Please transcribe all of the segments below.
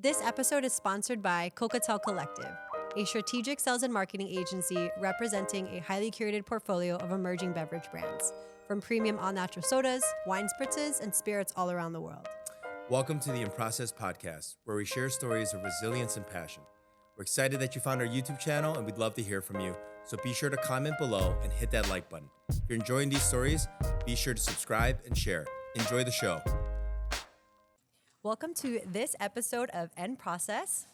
This episode is sponsored by Cocktail Collective, a strategic sales and marketing agency representing a highly curated portfolio of emerging beverage brands, from premium all-natural sodas, wine spritzes, and spirits all around the world. Welcome to the In Process podcast, where we share stories of resilience and passion. We're excited that you found our YouTube channel, and we'd love to hear from you. So be sure to comment below and hit that like button. If you're enjoying these stories, be sure to subscribe and share. Enjoy the show. Welcome to this episode of In Process.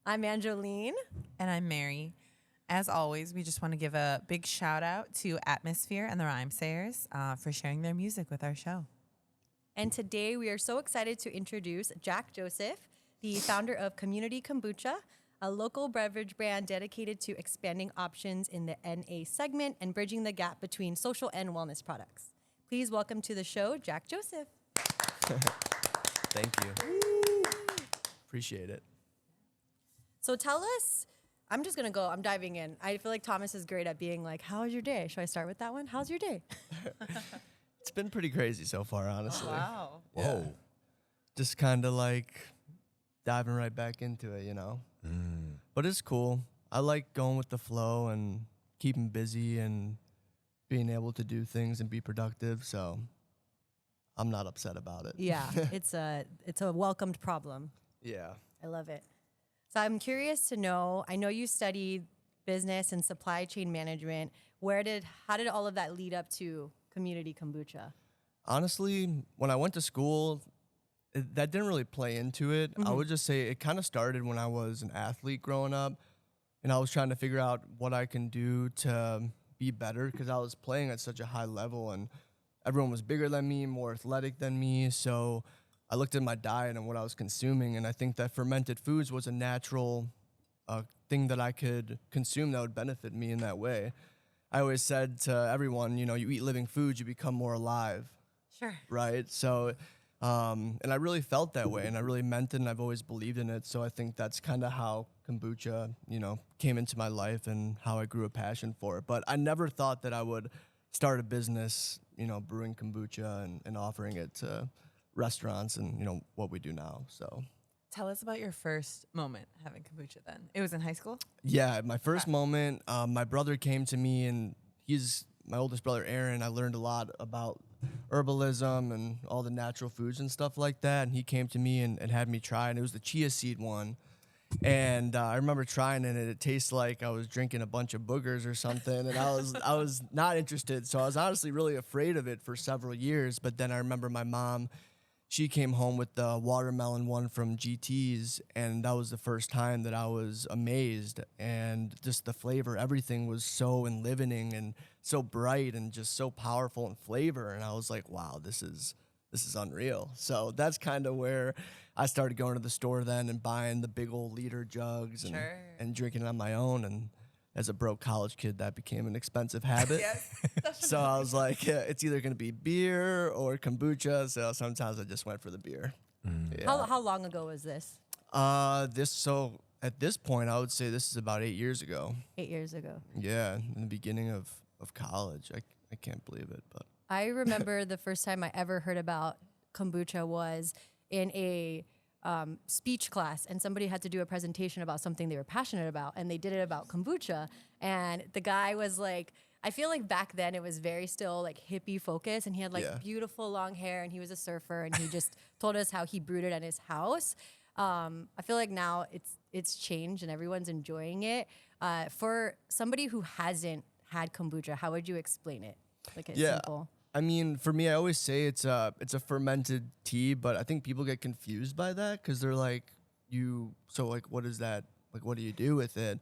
I'm Anjoleen. And I'm Mary. As always, we just want to give a big shout out to Atmosphere and the Rhymesayers for sharing their music with our show. And today we are so excited to introduce Jack Joseph, the founder of Komunity Kombucha, a local beverage brand dedicated to expanding options in the NA segment and bridging the gap between social and wellness products. Please welcome to the show, Jack Joseph. Thank you. Appreciate it. So tell us, I'm diving in. I feel like Thomas is great at being like, how was your day? Should I start with that one? How's your day? It's been pretty crazy so far, honestly. Wow. Yeah. Whoa. Just kind of like diving right back into it, you know? But it's cool. I like going with the flow and keeping busy and being able to do things and be productive, so I'm not upset about it. Yeah, it's a welcomed problem. Yeah. I love it. So I'm curious to know, I know you studied business and supply chain management. How did all of that lead up to Komunity Kombucha? Honestly, when I went to school, that didn't really play into it. I would just say it kind of started when I was an athlete growing up, and I was trying to figure out what I can do to be better because I was playing at such a high level, and everyone was bigger than me, more athletic than me, so I looked at my diet and what I was consuming, and I think that fermented foods was a natural thing that I could consume that would benefit me in that way. I always said to everyone, you know, you eat living foods, you become more alive. Sure. Right? So, and I really felt that way, and I really meant it, and I've always believed in it, so I think that's kind of how kombucha, you know, came into my life and how I grew a passion for it. But I never thought that I would start a business, you know, brewing kombucha and offering it to restaurants and, you know, what we do now. So Tell us about your first moment having kombucha then. It was in high school? yeah, my first moment, my brother came to me, and he's my oldest brother, Aaron. I learned a lot about herbalism and all the natural foods and stuff like that. And he came to me and had me try, and it was the chia seed one. And I remember trying it, and it tastes like I was drinking a bunch of boogers or something. And I was not interested. So I was honestly really afraid of it for several years. But then I remember my mom, she came home with the watermelon one from GT's, and that was the first time that I was amazed. And just the flavor, everything was so enlivening and so bright and just so powerful in flavor. And I was like, wow, this is unreal. So that's kind of where I started going to the store then and buying the big old liter jugs and drinking it on my own. And as a broke college kid, that became an expensive habit. Yes. So I was like, yeah, it's either going to be beer or kombucha. So sometimes I just went for the beer. Yeah. How long ago was this? So at this point, I would say this is about 8 years ago. 8 years ago. Yeah, in the beginning of college. I can't believe it, but I remember the first time I ever heard about kombucha was in a speech class, and somebody had to do a presentation about something they were passionate about, and they did it about kombucha. And the guy was like, I feel like back then it was very still like hippie focused, and he had like beautiful long hair, and he was a surfer, and he just told us how he brewed it at his house. I feel like now it's changed and everyone's enjoying it. For somebody who hasn't had kombucha, how would you explain it? Like it's simple. I mean, for me, I always say it's a fermented tea, but I think people get confused by that because they're like, what is that? Like, what do you do with it?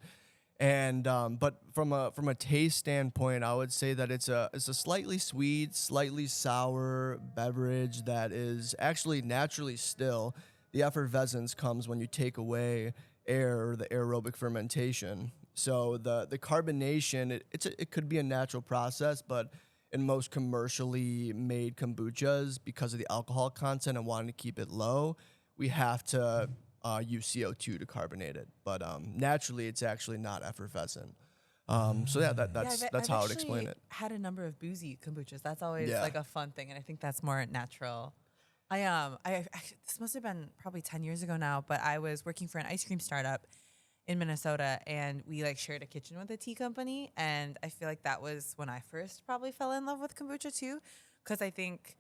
And but from a taste standpoint, I would say that it's a slightly sweet, slightly sour beverage that is actually naturally still. The effervescence comes when you take away air or the aerobic fermentation. So the carbonation, it could be a natural process, but in most commercially made kombuchas, because of the alcohol content and wanting to keep it low, we have to use CO2 to carbonate it. But naturally, it's actually not effervescent. So yeah, that's how I would explain it. Had a number of boozy kombuchas. That's always like a fun thing, and I think that's more natural. This must have been probably 10 years ago now, but I was working for an ice cream startup in Minnesota, and we like shared a kitchen with a tea company, and I feel like that was when I first probably fell in love with kombucha too, because I think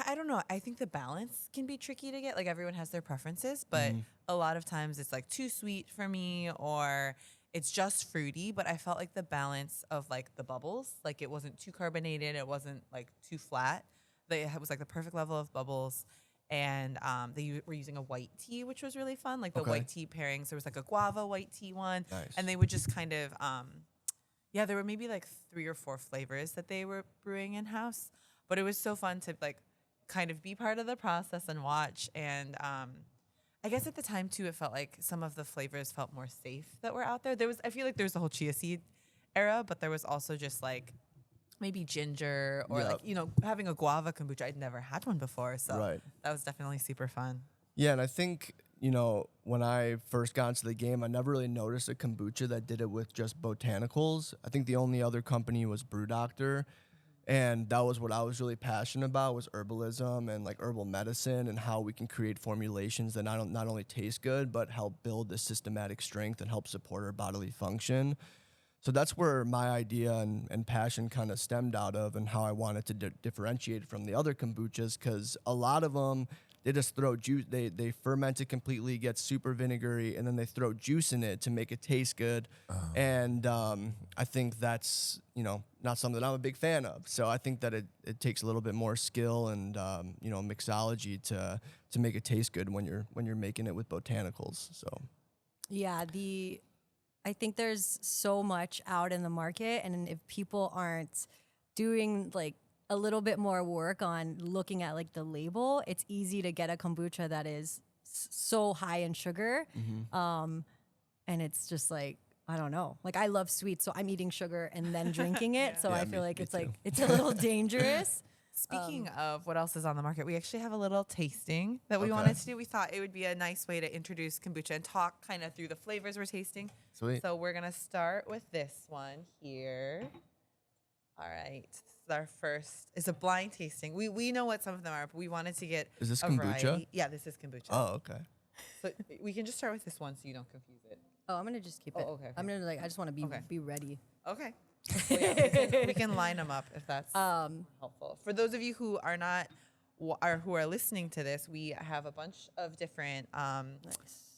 I don't know. I think the balance can be tricky to get. Like everyone has their preferences, but a lot of times it's like too sweet for me or it's just fruity. But I felt like the balance of like the bubbles, like it wasn't too carbonated, it wasn't like too flat. It was like the perfect level of bubbles. And they were using a white tea, which was really fun. Like the white tea pairings. There was like a guava white tea one. Nice. And they would just kind of, there were maybe like 3 or 4 flavors that they were brewing in-house. But it was so fun to like kind of be part of the process and watch. And I guess at the time too, it felt like some of the flavors felt more safe that were out there. I feel like there was the whole chia seed era, but there was also just like maybe ginger or like, having a guava kombucha. I'd never had one before. So that was definitely super fun. Yeah, and I think, when I first got into the game, I never really noticed a kombucha that did it with just botanicals. I think the only other company was Brew Doctor. And that was what I was really passionate about, was herbalism and like herbal medicine and how we can create formulations that not only taste good, but help build the systematic strength and help support our bodily function. So that's where my idea and passion kind of stemmed out of, and how I wanted to differentiate from the other kombuchas, because a lot of them, they just throw juice, they ferment it completely, get super vinegary, and then they throw juice in it to make it taste good. And I think that's, not something that I'm a big fan of. So I think that it takes a little bit more skill and, mixology to make it taste good when you're making it with botanicals. So Yeah, I think there's so much out in the market, and if people aren't doing like a little bit more work on looking at like the label, it's easy to get a kombucha that is so high in sugar. And it's just like, I don't know. Like I love sweets, so I'm eating sugar and then drinking it. So I feel like it's like, it's a little dangerous. Speaking of what else is on the market, we actually have a little tasting that we wanted to do. We thought it would be a nice way to introduce kombucha and talk kind of through the flavors we're tasting. Sweet. So we're going to start with this one here. All right. This is our first. It's a blind tasting. We know what some of them are, but we wanted to get Is this a kombucha? variety. Yeah, this is kombucha. Oh, okay. So we can just start with this one so you don't confuse it. Oh, I'm going to just keep it. Okay. I'm going to I just want to be ready. Okay. Well, yeah, we can line them up if that's helpful. For those of you who are not who are listening to this, we have a bunch of different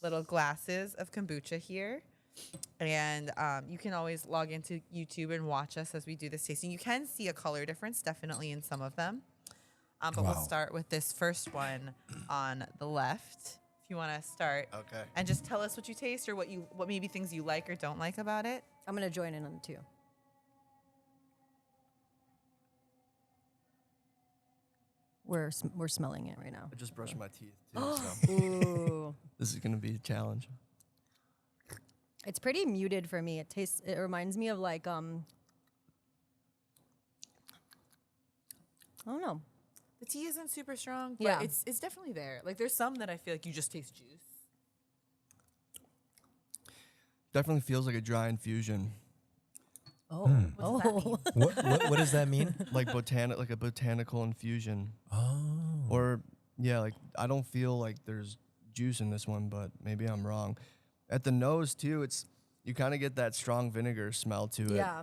little glasses of kombucha here. And you can always log into YouTube and watch us as we do this tasting. You can see a color difference definitely in some of them. But we'll start with this first one on the left. If you want to start. Okay. And just tell us what you taste or what maybe things you like or don't like about it. I'm going to join in on the 2. We're smelling it right now. I just brushed my teeth too, so Ooh. this is gonna be a challenge. It's pretty muted for me. It reminds me of like I don't know. The tea isn't super strong, but Yeah. it's definitely there. Like there's some that I feel like you just taste juice. Definitely feels like a dry infusion, Oh. What does that mean? What does that mean? like a botanical infusion. Oh. Or like I don't feel like there's juice in this one, but maybe I'm wrong. At the nose too, you kind of get that strong vinegar smell to it. Yeah.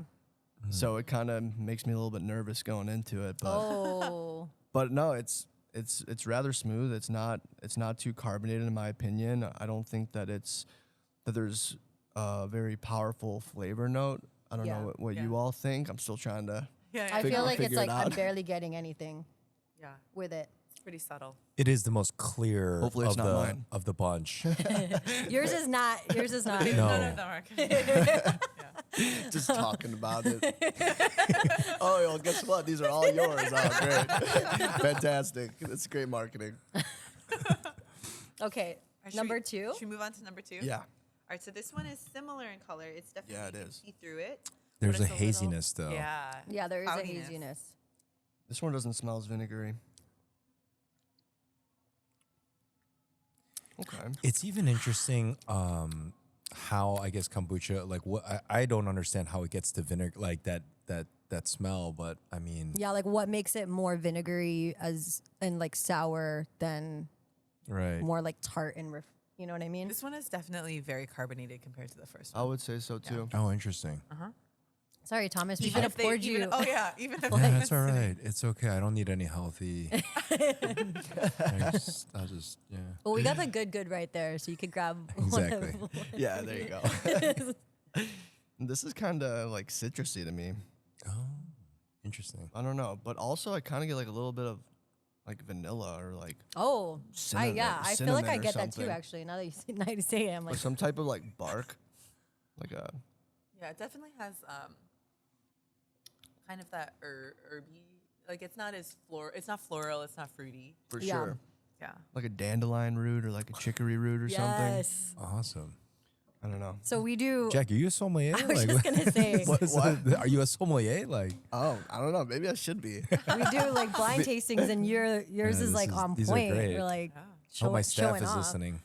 So it kind of makes me a little bit nervous going into it, but Oh. but no, it's rather smooth. It's not too carbonated in my opinion. I don't think that there's a very powerful flavor note. I don't know what you all think. I'm still trying to. Yeah, I feel like it's figure it like I'm out. barely getting anything yeah, with it. it's pretty subtle. It is the most clear Hopefully it's not mine. of the bunch. Yours is not. Yours is not. No. None of them are. Just talking about it. Oh, well, guess what? These are all yours. Oh, great. Fantastic. That's great marketing. Okay. Number 2. Should we move on to number 2? Yeah. All right, so this one is similar in color. It's definitely Yeah, it you can is. see through it. There's but a it's little- haziness though. Yeah. Yeah, there is a Cloudiness. haziness. This one doesn't smell as vinegary. Okay. It's even interesting how I guess kombucha, like what I don't understand how it gets to vinegar, like that that smell, but I mean, Yeah, like what makes it more vinegary and like sour than right. more like tart and you know what I mean? This one is definitely very carbonated compared to the first I one. would say so too. Oh, interesting. Sorry, Thomas, we Even should have if they- poured even- you. Oh yeah, even if Yeah, it's all right. It's okay. I don't need any healthy. I'll just yeah. Well, we got the good right there, so you could grab Exactly. one of Yeah, there you go. This is kind of like citrusy to me. Oh, interesting. I don't know, but also I kind of get like a little bit of like vanilla or like Oh, Cinnamon- I feel like I cinnamon or get that too. something. Actually, now that you say it, I'm or like, some type of like bark, like a Yeah, it definitely has kind of that herby. Like it's not as it's not floral, it's not fruity. for Yeah. sure, Yeah. like a dandelion root or like a chicory root or something. yes. Awesome. I don't know. So we do. Jack, are you a sommelier? I was just gonna say what? Are you a sommelier? Like, Oh, I don't know. Maybe I should be. we do like blind tastings, and yours Yeah, is this like is- on these are point. great. We're like, Yeah. oh, my staff showing is off. listening.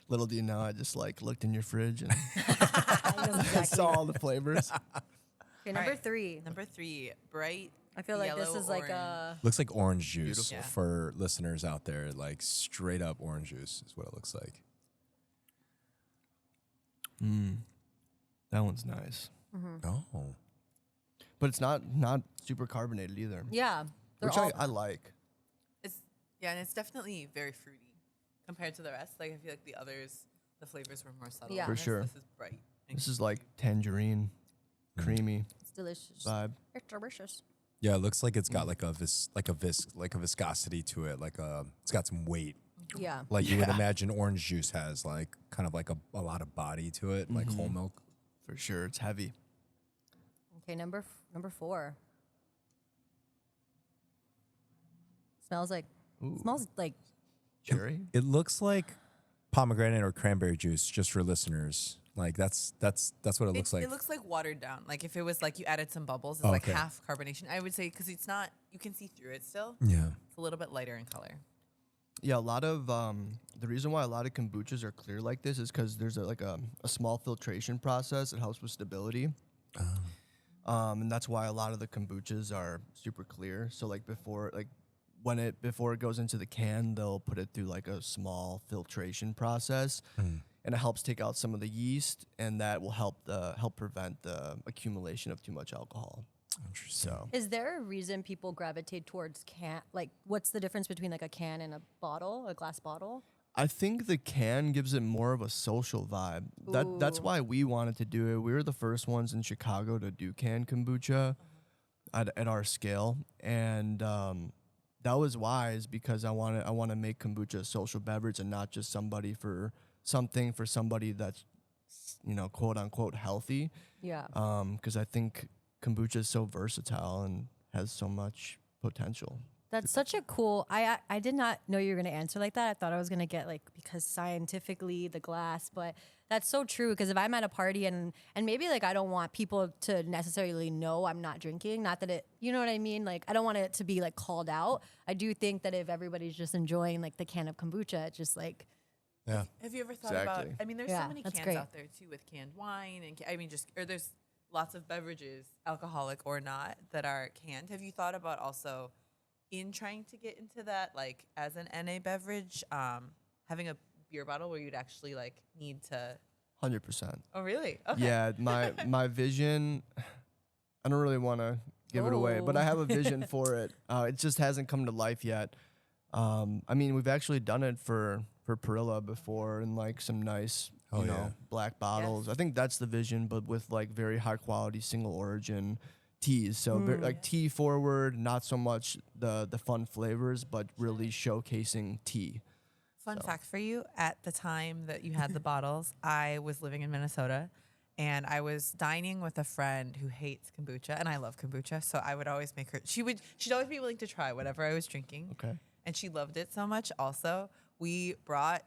Little do you know, I just like looked in your fridge and I know exactly. saw all the flavors. Okay, number Alright. 3. Number 3, bright. I feel like this yellow is like orange. a. Looks like orange juice Beautiful. Yeah. for listeners out there. Like straight up orange juice is what it looks like. That one's nice, Oh, but it's not super carbonated either, Yeah, they're which all. I like. It's and it's definitely very fruity compared to the rest. Like I feel like the others, the flavors were more subtle. Yeah. than For this. sure. This is bright. and This is like tangerine, creamy It's delicious. vibe. It's delicious. yeah. It looks like it's got like a viscosity to it. It's got some weight. Yeah. Like you would imagine orange juice has like kind of like a lot of body to it, like whole milk. For sure, it's heavy. Okay, number 4. Smells like Cherry. It looks like pomegranate or cranberry juice, just for listeners. Like that's what it looks like. It looks like watered down. Like if it was like you added some bubbles, it's like Okay. half carbonation. I would say because it's not. You can see through it still. Yeah. It's a little bit lighter in color. Yeah, a lot of the reason why a lot of kombuchas are clear like this is because there's a small filtration process. It helps with stability. And that's why a lot of the kombuchas are super clear. So like before it goes into the can, they'll put it through like a small filtration process, and it helps take out some of the yeast, and that will help prevent the accumulation of too much alcohol. Interesting. So Is there a reason people gravitate towards can? Like, what's the difference between like a can and a bottle, a glass bottle? I think the can gives it more of a social vibe. That's why we wanted to do it. We were the first ones in Chicago to do canned kombucha at our scale, and that was wise because I want to make kombucha a social beverage and not just for somebody that's quote unquote healthy. Yeah. Because I think kombucha is so versatile and has so much potential. That's such a cool. I did not know you were going to answer like that. I thought I was going to get like because scientifically the glass, but that's so true because if I'm at a party and maybe like I don't want people to necessarily know I'm not drinking, not that it, you know what I mean? Like I don't want it to be like called out. I do think that if everybody's just enjoying like the can of kombucha, it's just like Yeah. Have you ever thought about? Exactly. I mean, there's Yeah, so many that's cans great. out there too with canned wine and there's lots of beverages, alcoholic or not, that are canned. Have you thought about also in trying to get into that, like as an NA beverage, having a beer bottle where you'd actually like need to? 100%. Oh, really? Okay. Yeah, my vision. I don't really want to give it away, but I have a vision for it. It just hasn't come to life yet. I mean, we've actually done it for Perilla before in like some nice, Oh, yeah. black bottles. I think that's the vision, but with like very high quality single origin teas. So like tea forward, not so much the fun flavors, but really showcasing tea. Fun fact for you, at the time that you had the bottles, I was living in Minnesota and I was dining with a friend who hates kombucha and I love kombucha. So I would always make her, she'd always be willing to try whatever I was drinking. Okay. And she loved it so much also. We bought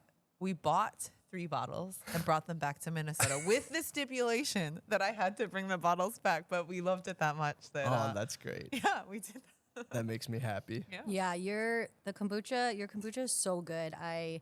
3 bottles and brought them back to Minnesota with the stipulation that I had to bring the bottles back, but we loved it that much that That's great. yeah, we did That makes me happy. Yeah. yeah, your kombucha is so good. I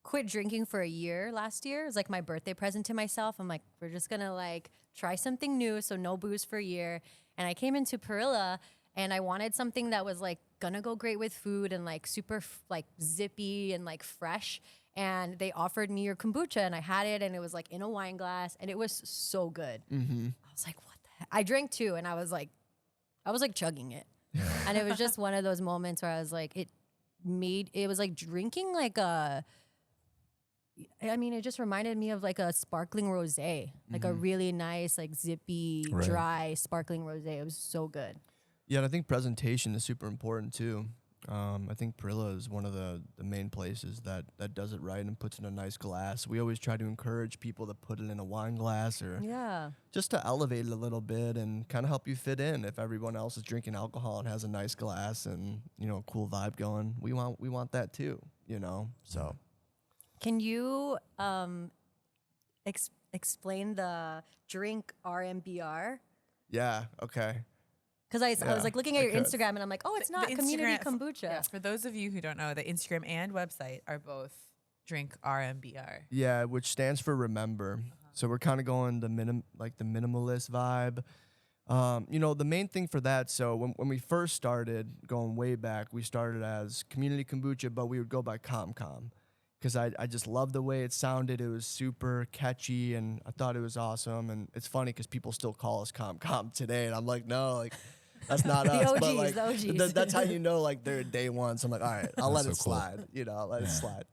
quit drinking for a year last year. It was like my birthday present to myself. I'm like, we're just gonna like try something new, so no booze for a year. And I came into Perilla and I wanted something that was like gonna go great with food and like super like zippy and like fresh. And they offered me your kombucha and I had it and it was like in a wine glass and it was so good. I was like, what the heck? I drank two and I was like chugging it. And it was just one of those moments where I was like, it was like drinking like it just reminded me of like a sparkling rosé, like a really nice, like zippy, Right. dry sparkling rosé. It was so good. Yeah, and I think presentation is super important too. I think Perilla is one of the main places that does it right and puts it in a nice glass. We always try to encourage people to put it in a wine glass or Yeah. just to elevate it a little bit and kind of help you fit in. If everyone else is drinking alcohol and has a nice glass and, you know, a cool vibe going, we want that too, you know? So Can you explain the drink RMBR? yeah, okay. Because I Yeah, was like looking at I your could. Instagram and I'm like, oh, it's not The Community Instagram- Kombucha. Yeah, for those of you who don't know, the Instagram and website are both drink RMBR. Yeah, which stands for remember. So we're kind of going the minimalist vibe. You know, the main thing for that, so when we first started, going way back, we started as Komunity Kombucha, but we would go by ComCom. Because I just loved the way it sounded. It was super catchy, and I thought it was awesome. And it's funny because people still call us ComCom today, and I'm like, no, like, that's not The us. OGs, but like, the OGs. that's how you know, like, they're day one. So I'm like, all right, I'll let That's it so cool. slide. You know, I'll let it slide.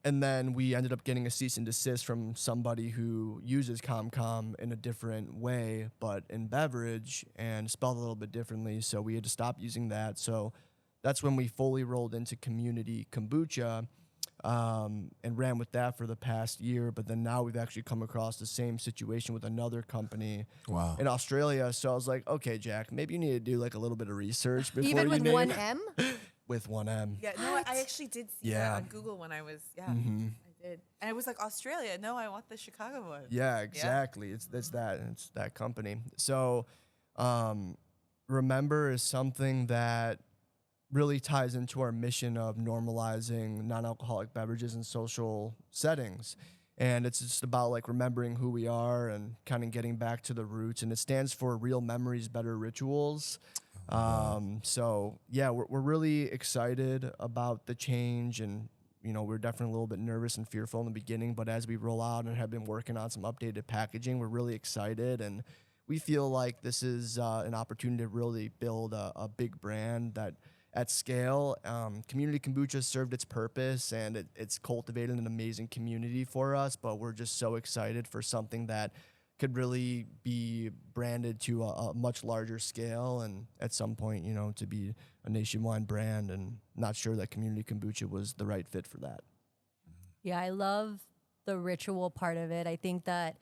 And then we ended up getting a cease and desist from somebody who uses ComCom in a different way, but in beverage and spelled a little bit differently. So we had to stop using that. So that's when we fully rolled into Komunity Kombucha and ran with that for the past year. But then now we've actually come across the same situation with another company Wow. in Australia. So I was like, okay, Jack, maybe you need to do like a little bit of research before Even you with name one it. M? With one M. Yeah, no, I actually did see Yeah. that on Google when I was, I did. And it was like, Australia. No, I want the Chicago one. Yeah, exactly. It's that company. So, remember is something that really ties into our mission of normalizing non-alcoholic beverages in social settings. And it's just about like remembering who we are and kind of getting back to the roots. And it stands for Real Memories, Better Rituals. So yeah, we're really excited about the change, and you know, we're definitely a little bit nervous and fearful in the beginning, but as we roll out and have been working on some updated packaging, we're really excited, and we feel like this is an opportunity to really build a big brand that at scale. Komunity Kombucha served its purpose, and it's cultivated an amazing community for us, but we're just so excited for something that could really be branded to a much larger scale, and at some point, you know, to be a nationwide brand, and not sure that Komunity Kombucha was the right fit for that. Yeah, I love the ritual part of it. I think that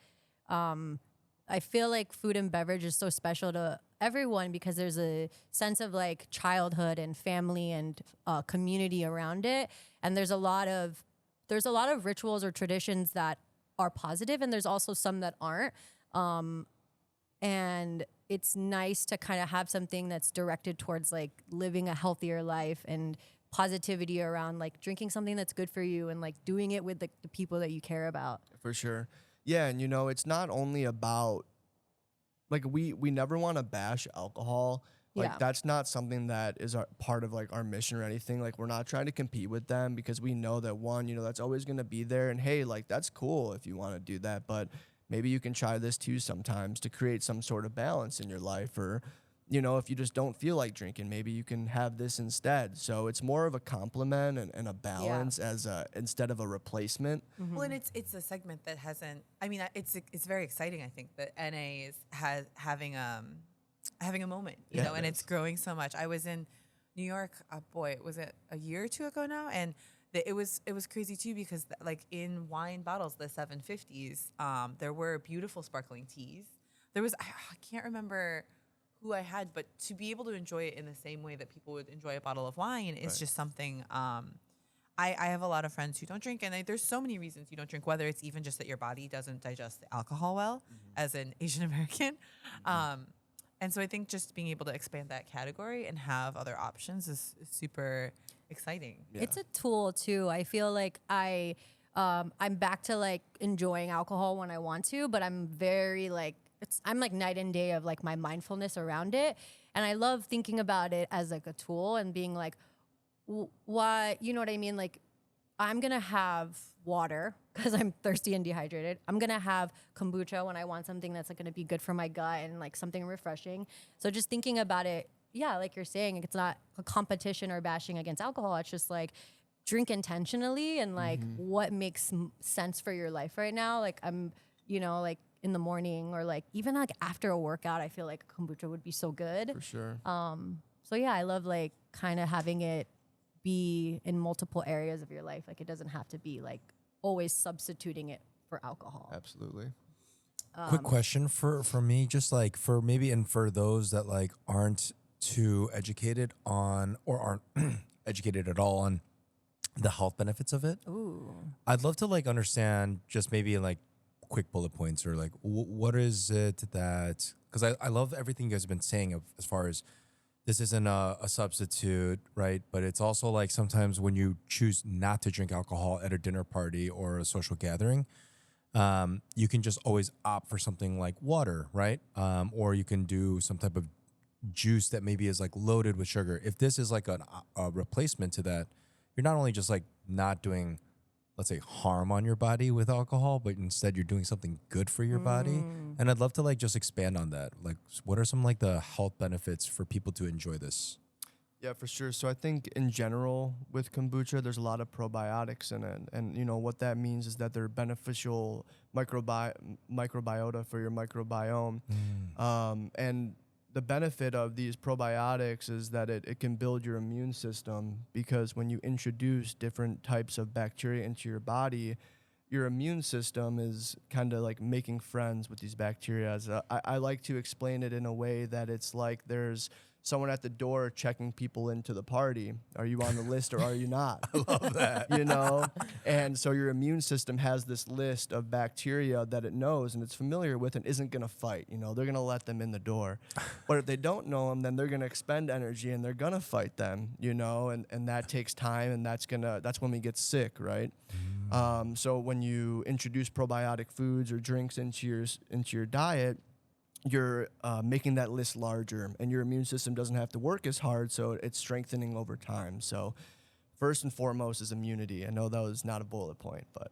I feel like food and beverage is so special to everyone because there's a sense of like childhood and family and community around it. And there's a lot of rituals or traditions that are positive, and there's also some that aren't. And it's nice to kind of have something that's directed towards like living a healthier life and positivity around like drinking something that's good for you and like doing it with the people that you care about. For sure. Yeah, and you know, it's not only about like we never want to bash alcohol. Like Yeah. that's not something that is part of like our mission or anything. Like we're not trying to compete with them because we know that one, you know, that's always going to be there, and hey, like that's cool if you want to do that, but maybe you can try this too sometimes to create some sort of balance in your life, or you know, if you just don't feel like drinking, maybe you can have this instead. So it's more of a complement and a balance as instead of a replacement. Well, and it's a segment that hasn't. I mean, it's very exciting. I think that NA is having a moment, you Yeah, know, and it it's growing so much. I was in New York. Was it a year or two ago now? And it was crazy too because like in wine bottles, the 750s, there were beautiful sparkling teas. There was I can't remember who I had, but to be able to enjoy it in the same way that people would enjoy a bottle of wine is just something. I have a lot of friends who don't drink, and there's so many reasons you don't drink, whether it's even just that your body doesn't digest the alcohol well as an Asian American. And so I think just being able to expand that category and have other options is super exciting. Yeah. It's a tool too. I feel like I'm back to like enjoying alcohol when I want to, but I'm very like I'm like night and day of like my mindfulness around it, and I love thinking about it as like a tool and being like, why, you know what I mean? Like, I'm gonna have water because I'm thirsty and dehydrated. I'm gonna have kombucha when I want something that's like gonna be good for my gut and like something refreshing. So just thinking about it, yeah, like you're saying, it's not a competition or bashing against alcohol. It's just like drink intentionally and like what makes sense for your life right now. Like I'm, you know, like in the morning or like even like after a workout, I feel like kombucha would be so good. For sure. So yeah, I love like kind of having it be in multiple areas of your life. Like it doesn't have to be like always substituting it for alcohol. Absolutely. Quick question for me, just like for maybe and for those that like aren't too educated on or aren't educated at all on the health benefits of it. Ooh. I'd love to like understand just maybe like quick bullet points or like what is it that, because I love everything you guys have been saying as far as this isn't a substitute, right? But it's also like sometimes when you choose not to drink alcohol at a dinner party or a social gathering, you can just always opt for something like water, right? Or you can do some type of juice that maybe is like loaded with sugar. If this is like a replacement to that, you're not only just like not doing, let's say, harm on your body with alcohol, but instead you're doing something good for your body. And I'd love to like just expand on that. Like, what are some like the health benefits for people to enjoy this? Yeah, for sure. So I think in general with kombucha, there's a lot of probiotics in it. And, you know, what that means is that they're beneficial microbiota for your microbiome. And the benefit of these probiotics is that it can build your immune system, because when you introduce different types of bacteria into your body, your immune system is kind of like making friends with these bacteria. I like to explain it in a way that it's like there's someone at the door checking people into the party. Are you on the list or are you not? I love that. You know? And so your immune system has this list of bacteria that it knows and it's familiar with and isn't going to fight. You know, they're going to let them in the door. But if they don't know them, then they're going to expend energy and they're going to fight them, you know, and that takes time, and that's when we get sick, right? So when you introduce probiotic foods or drinks into your diet, you're making that list larger, and your immune system doesn't have to work as hard, so it's strengthening over time. So first and foremost is immunity. I know that was not a bullet point, but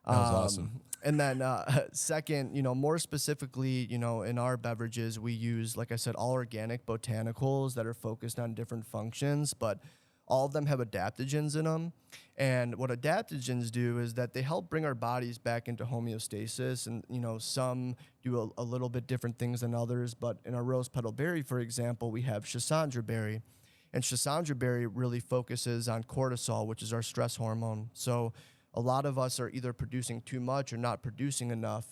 That was awesome. And then second, you know, more specifically, you know, in our beverages, we use, like I said, all organic botanicals that are focused on different functions, but all of them have adaptogens in them. And what adaptogens do is that they help bring our bodies back into homeostasis. And, you know, some do a little bit different things than others. But in our rose petal berry, for example, we have schisandra berry. And schisandra berry really focuses on cortisol, which is our stress hormone. So a lot of us are either producing too much or not producing enough,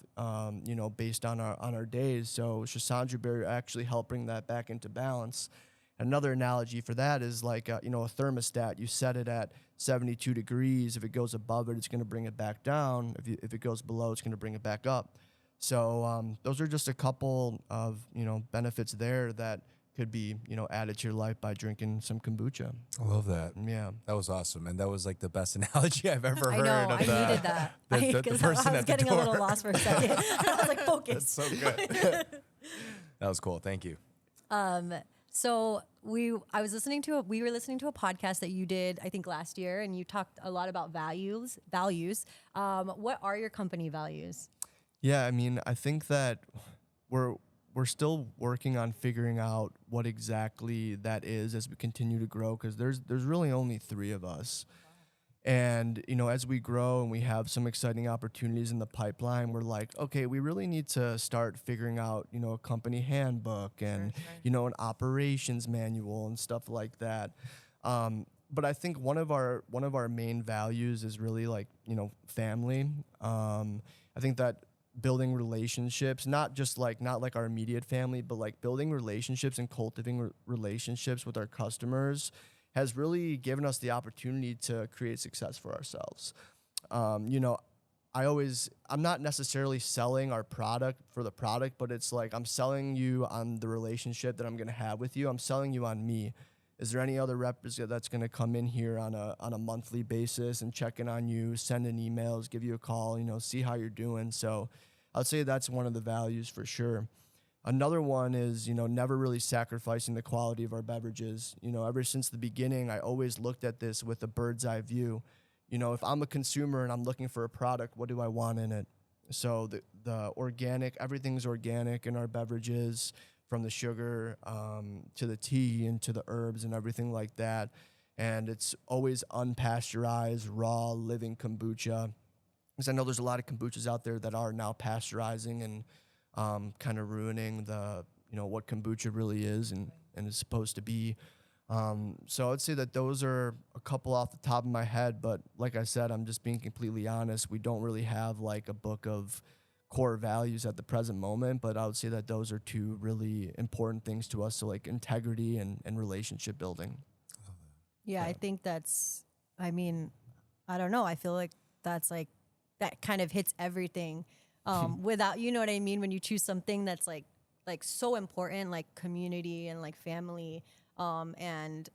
you know, based on our days. So schisandra berry actually help bring that back into balance. Another analogy for that is like, you know, a thermostat. You set it at 72 degrees. If it goes above it, it's going to bring it back down. If it goes below, it's going to bring it back up. So those are just a couple of, you know, benefits there that could be, you know, added to your life by drinking some kombucha. I love that. Yeah. That was awesome. And that was like the best analogy I've ever I heard. know, of I the, needed that. the Because person I was at the getting a little door. lost for a second. I was like, focus. So good. That was cool. Thank you. So we were listening to a podcast that you did, I think last year, and you talked a lot about values. What are your company values? Yeah, I mean, I think that we're still working on figuring out what exactly that is as we continue to grow, because there's really only 3 of us. And, you know, as we grow and we have some exciting opportunities in the pipeline, we're like, okay, we really need to start figuring out, you know, a company handbook and, you know, an operations manual and stuff like that. But I think one of our main values is really like, you know, family. I think that building relationships, not like our immediate family, but like building relationships and cultivating relationships with our customers has really given us the opportunity to create success for ourselves. You know, I'm not necessarily selling our product for the product, but it's like I'm selling you on the relationship that I'm going to have with you. I'm selling you on me is there any other rep that's going to come in here on a monthly basis and check in on you, send in emails, give you a call, see how you're doing. So I'd say that's one of the values for sure. Another one is, never really sacrificing the quality of our beverages. Ever since the beginning, I always looked at this with a bird's eye view. If I'm a consumer and I'm looking for a product, what do I want in it? So the organic, everything's organic in our beverages, from the sugar to the tea and to the herbs and everything like that. And it's always unpasteurized, raw, living kombucha. Because I know there's a lot of kombuchas out there that are now pasteurizing and kind of ruining the, what kombucha really is and is supposed to be. So I'd say that those are a couple off the top of my head, but like I said, I'm just being completely honest. We don't really have like a book of core values at the present moment, but I would say that those are two really important things to us. So like integrity and relationship building. Yeah, I think that's, I don't know. I feel like that's like, that kind of hits everything without, you know what I mean? When you choose something that's like so important, like community and like family, and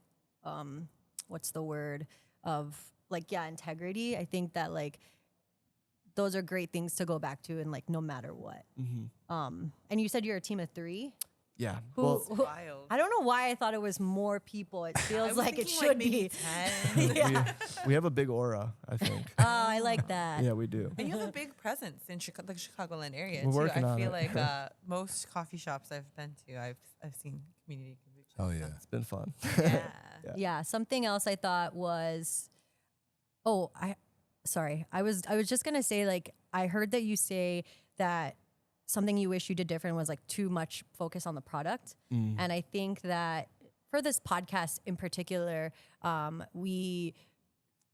what's the word of like, yeah, integrity. I think that like those are great things to go back to and like no matter what. And you said you're a team of 3? Yeah. Wild. I don't know why I thought it was more people. It feels like it should be. 10. Yeah. we have a big aura, I think. Oh, I like that. Yeah, we do. And you have a big presence in the Chicagoland area We're too. working I on feel it. like most coffee shops I've been to, I've seen Komunity Kombucha. Oh yeah. It's been fun. Yeah. Yeah, something else I thought was, I was just gonna say, like, I heard that you say that something you wish you did different was like too much focus on the product. And I think that for this podcast in particular, we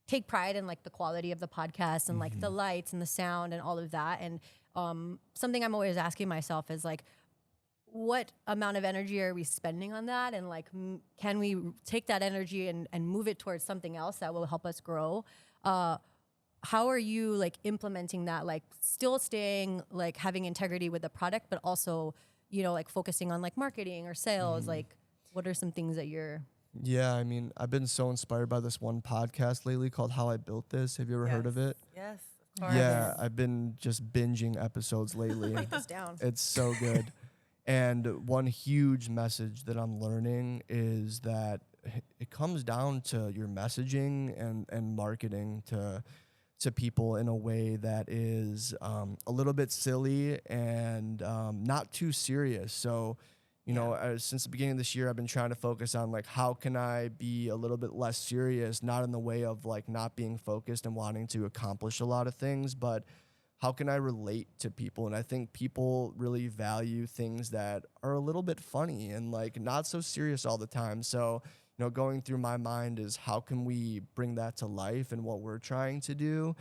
take pride in like the quality of the podcast and like the lights and the sound and all of that. And something I'm always asking myself is like, what amount of energy are we spending on that? And like, can we take that energy and move it towards something else that will help us grow? How are you like implementing that? Like still staying, like having integrity with the product, but also, like focusing on like marketing or sales. Like what are some things that you're... Yeah, I've been so inspired by this one podcast lately called How I Built This. Have you ever heard of it? Yes, of course. Yeah, I've been just binging episodes lately. Write this down. It's so good. And one huge message that I'm learning is that it comes down to your messaging and marketing to people in a way that is a little bit silly and not too serious. So, since the beginning of this year, I've been trying to focus on like, how can I be a little bit less serious, not in the way of like not being focused and wanting to accomplish a lot of things, but how can I relate to people? And I think people really value things that are a little bit funny and like not so serious all the time. So, going through my mind is how can we bring that to life and what we're trying to do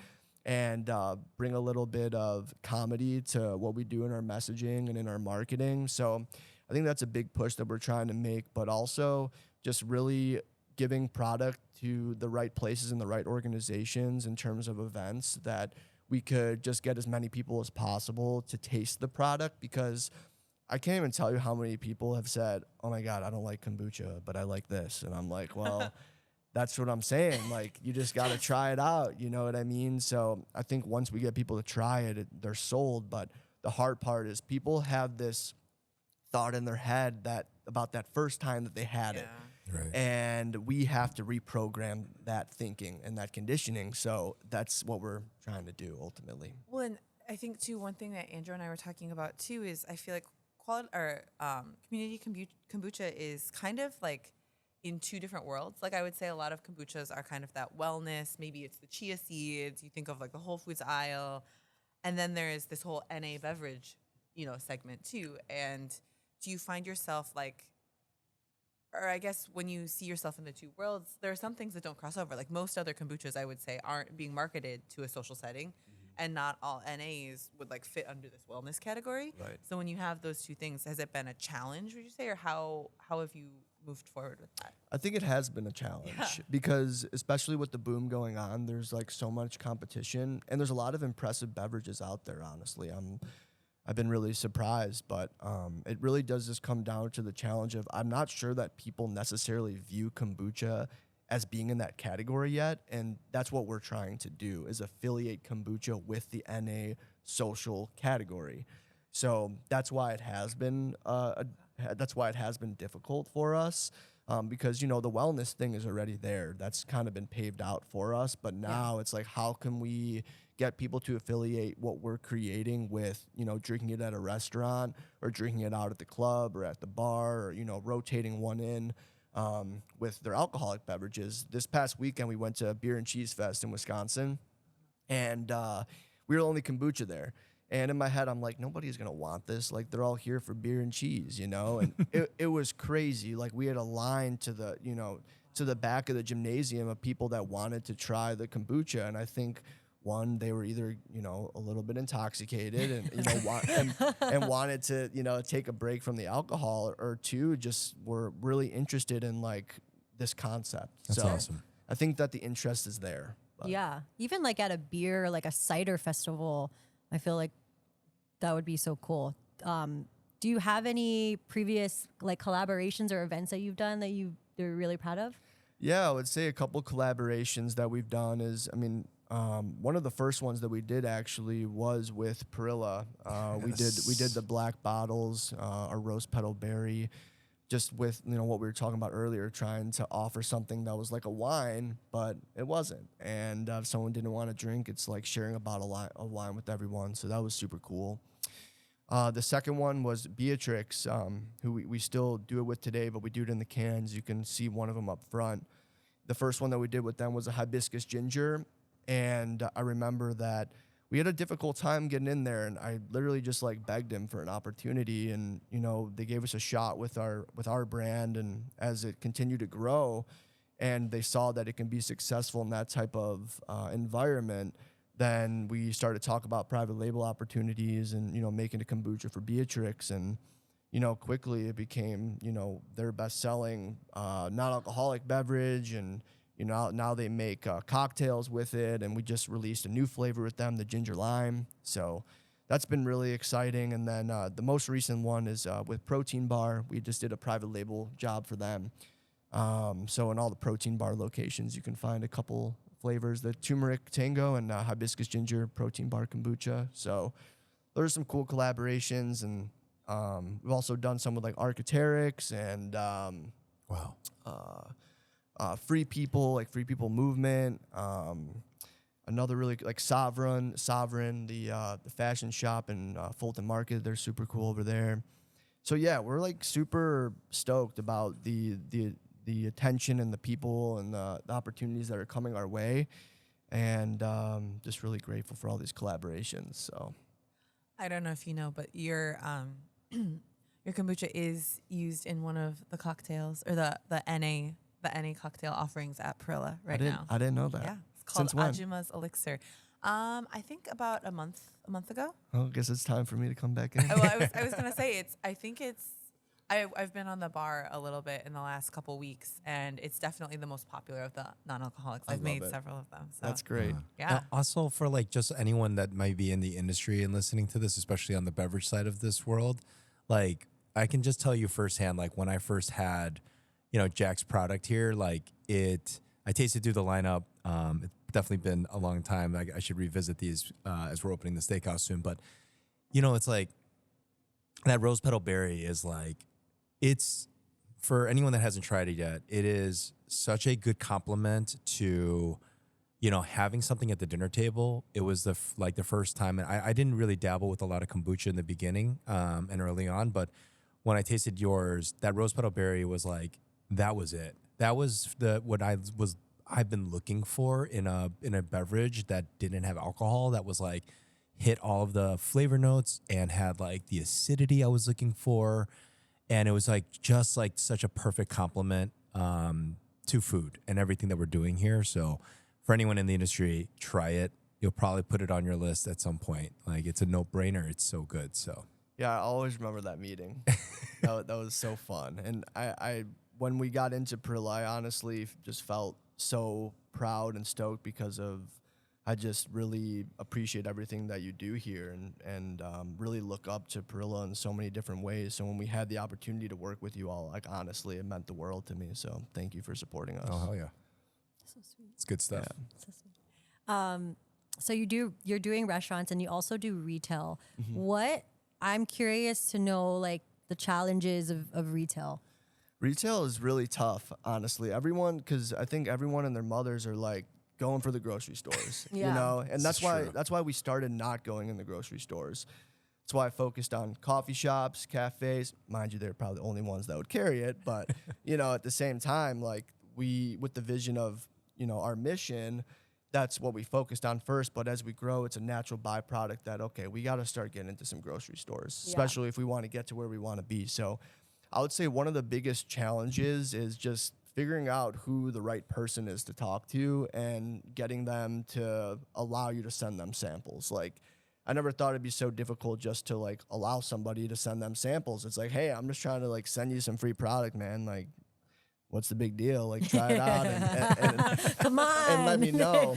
and bring a little bit of comedy to what we do in our messaging and in our marketing. So I think that's a big push that we're trying to make, but also just really giving product to the right places and the right organizations in terms of events that we could just get as many people as possible to taste the product, because I can't even tell you how many people have said, oh my God, I don't like kombucha, but I like this. And I'm like, well, that's what I'm saying. Like, you just got to try it out. You know what I mean? So I think once we get people to try it, they're sold. But the hard part is people have this thought in their head that about that first time that they had it. Right. And we have to reprogram that thinking and that conditioning. So that's what we're trying to do ultimately. Well, and I think too, one thing that Andrew and I were talking about too is I feel like Komunity Kombucha is kind of like in two different worlds. Like I would say a lot of kombuchas are kind of that wellness. Maybe it's the chia seeds. You think of like the Whole Foods aisle. And then there is this whole NA beverage, segment too. And do you find yourself like, or I guess when you see yourself in the two worlds, there are some things that don't cross over. Like most other kombuchas, I would say, aren't being marketed to a social setting. And not all NAs would like fit under this wellness category. Right. So when you have those two things, has it been a challenge, would you say, or how have you moved forward with that? I think it has been a challenge because especially with the boom going on, there's like so much competition and there's a lot of impressive beverages out there, honestly. I've been really surprised. But it really does just come down to the challenge of I'm not sure that people necessarily view kombucha as being in that category yet, and that's what we're trying to do is affiliate kombucha with the NA social category. So that's why it has been difficult for us, because the wellness thing is already there. That's kind of been paved out for us, but now it's like, how can we get people to affiliate what we're creating with drinking it at a restaurant or drinking it out at the club or at the bar, or rotating one in with their alcoholic beverages. This past weekend, we went to Beer and Cheese Fest in Wisconsin, and we were the only kombucha there. And in my head, I'm like, nobody's going to want this. Like, they're all here for beer and cheese, And it was crazy. Like, we had a line to the back of the gymnasium of people that wanted to try the kombucha. And I think, one, they were either, a little bit intoxicated and, and wanted to, take a break from the alcohol, or two, just were really interested in, like, this concept. That's awesome. I think that the interest is there. But. Yeah. Even like at a beer, like a cider festival, I feel like that would be so cool. Do you have any previous like collaborations or events that you've done that you're really proud of? Yeah, I would say a couple collaborations that we've done is, one of the first ones that we did actually was with Perilla. Yes. We did the black bottles, our rose petal berry, just with what we were talking about earlier, trying to offer something that was like a wine, but it wasn't. And if someone didn't want to drink, it's like sharing a bottle of wine with everyone. So that was super cool. The second one was Beatrix, who we still do it with today, but we do it in the cans. You can see one of them up front. The first one that we did with them was a hibiscus ginger. And I remember that we had a difficult time getting in there, and I literally just like begged him for an opportunity, and they gave us a shot with our brand, and as it continued to grow, and they saw that it can be successful in that type of environment, then we started to talk about private label opportunities and making a kombucha for Beatrix, and quickly it became their best-selling non-alcoholic beverage, and now they make cocktails with it, and we just released a new flavor with them, the ginger lime. So that's been really exciting. And then the most recent one is with Protein Bar. We just did a private label job for them. So in all the Protein Bar locations, you can find a couple flavors, the turmeric tango and hibiscus ginger Protein Bar kombucha. So there's some cool collaborations, and we've also done some with like Archaeopteryx and wow. Free People Movement. Another really like Sovereign, the fashion shop in Fulton Market. They're super cool over there. So yeah, we're like super stoked about the attention and the people and the opportunities that are coming our way, and just really grateful for all these collaborations. So I don't know if you know, but your kombucha is used in one of the cocktails, or the NA cocktail offerings at Perilla now. I didn't know that. Yeah, it's called Since when? Ajuma's Elixir. I think about a month ago. Oh, I guess it's time for me to come back in. Well, I was gonna say I've been on the bar a little bit in the last couple weeks, and it's definitely the most popular of the non-alcoholics. I've made several of them. So. That's great. Yeah. Also, for like just anyone that might be in the industry and listening to this, especially on the beverage side of this world, like I can just tell you firsthand, like when I first had, Jack's product here, like I tasted through the lineup. It's definitely been a long time. I should revisit these as we're opening the steakhouse soon. But, it's like that rose petal berry is like, it's for anyone that hasn't tried it yet, it is such a good compliment to, having something at the dinner table. It was the first time, and I didn't really dabble with a lot of kombucha in the beginning and early on, but when I tasted yours, that rose petal berry was like, that was it. That was I've been looking for in a beverage that didn't have alcohol, that was like hit all of the flavor notes and had like the acidity I was looking for. And it was like just like such a perfect compliment to food and everything that we're doing here. So for anyone in the industry, try it. You'll probably put it on your list at some point. Like it's a no-brainer. It's so good. So yeah, I always remember that meeting. that was so fun. And I when we got into Perilla, I honestly just felt so proud and stoked because of I just really appreciate everything that you do here and really look up to Perilla in so many different ways. So when we had the opportunity to work with you all, like honestly, it meant the world to me. So thank you for supporting us. Oh, hell yeah. So sweet. It's good stuff. Yeah. So sweet. So you're doing restaurants and you also do retail. Mm-hmm. What I'm curious to know, like the challenges of retail. Retail is really tough, honestly. Because I think everyone and their mothers are like going for the grocery stores, Yeah. you know, and This is true. that's why we started not going in the grocery stores. That's why I focused on coffee shops, cafes. Mind you, they're probably the only ones that would carry it, but you know, at the same time, like with the vision of, you know, our mission, that's what we focused on first. But as we grow, it's a natural byproduct that, okay, we got to start getting into some grocery stores, Yeah. especially if we want to get to where we want to be. So I would say one of the biggest challenges is just figuring out who the right person is to talk to and getting them to allow you to send them samples. Like, I never thought it'd be so difficult just to like allow somebody to send them samples. It's like, hey, I'm just trying to like send you some free product, man. Like, what's the big deal? Like, try it out and Come on. and let me know.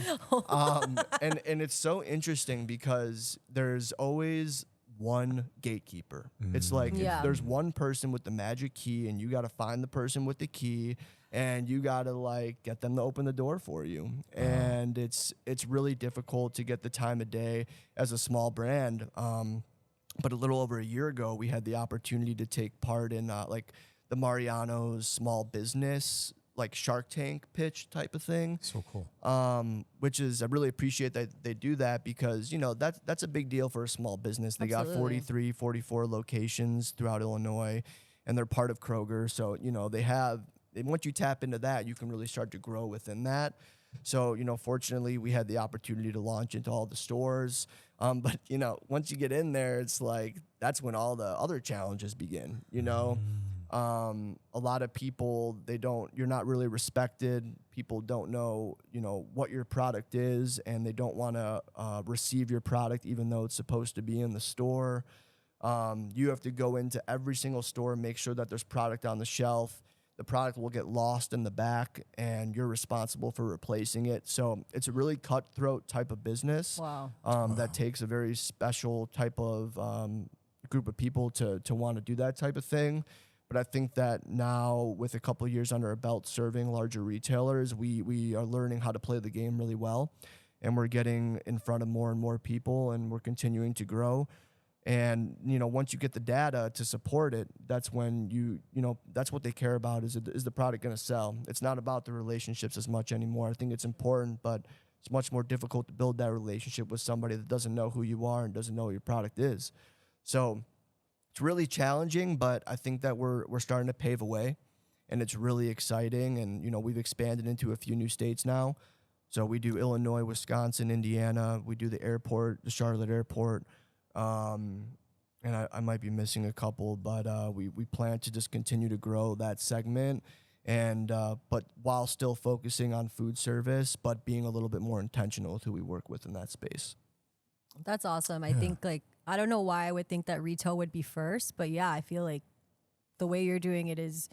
And it's so interesting because there's always one gatekeeper. It's like Yeah. if there's one person with the magic key and you got to find the person with the key and you got to like get them to open the door for you. And it's really difficult to get the time of day as a small brand. But a little over a year ago, we had the opportunity to take part in like the Mariano's small business, like Shark Tank pitch type of thing. So cool. Which is, I really appreciate that they do that because, you know, that's a big deal for a small business. They got Absolutely. 43, 44 locations throughout Illinois, and they're part of Kroger. So, you know, once you tap into that, you can really start to grow within that. So, you know, fortunately, we had the opportunity to launch into all the stores. But, you know, once you get in there, it's like, that's when all the other challenges begin, you know? A lot of people, you're not really respected. People don't know, you know, what your product is, and they don't want to receive your product even though it's supposed to be in the store. You have to go into every single store and make sure that there's product on the shelf. The product will get lost in the back, and you're responsible for replacing it. So it's a really cutthroat type of business. Wow. That takes a very special type of group of people to want to do that type of thing. But I think that now, with a couple of years under our belt serving larger retailers, we are learning how to play the game really well. And we're getting in front of more and more people, and we're continuing to grow. And, you know, once you get the data to support it, that's when you know, that's what they care about is the product going to sell? It's not about the relationships as much anymore. I think it's important, but it's much more difficult to build that relationship with somebody that doesn't know who you are and doesn't know what your product is. So it's really challenging, but I think that we're starting to pave a way, and it's really exciting. And, you know, we've expanded into a few new states now. So we do Illinois, Wisconsin, Indiana. We do the airport, the Charlotte airport. And I might be missing a couple, but we plan to just continue to grow that segment, and but while still focusing on food service, but being a little bit more intentional with who we work with in that space. That's awesome. I think like, I don't know why I would think that retail would be first, but yeah, I feel like the way you're doing it is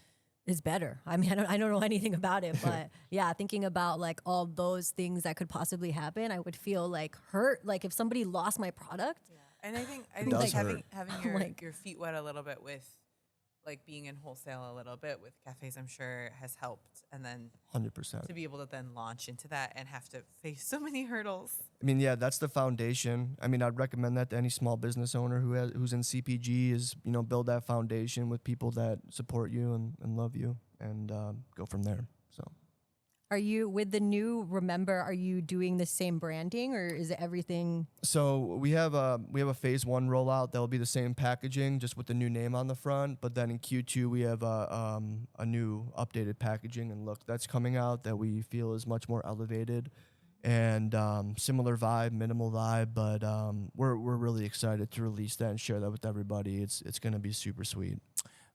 better. I mean, I don't know anything about it, but yeah, thinking about like all those things that could possibly happen, I would feel like hurt. Like if somebody lost my product. And I think does like hurt. having Like- your feet wet a little bit with like being in wholesale a little bit with cafes, I'm sure has helped. And then 100%. to be able to then launch into that and have to face so many hurdles. I mean, yeah, that's the foundation. I mean, I'd recommend that to any small business owner who's in CPG is, you know, build that foundation with people that support you and love you, and go from there. So. Are you with the new Remember? Are you doing the same branding, or is it everything? So we have a phase 1 rollout that will be the same packaging, just with the new name on the front. But then in Q2 we have a new updated packaging and look that's coming out that we feel is much more elevated and similar vibe, minimal vibe. But we're really excited to release that and share that with everybody. It's gonna be super sweet.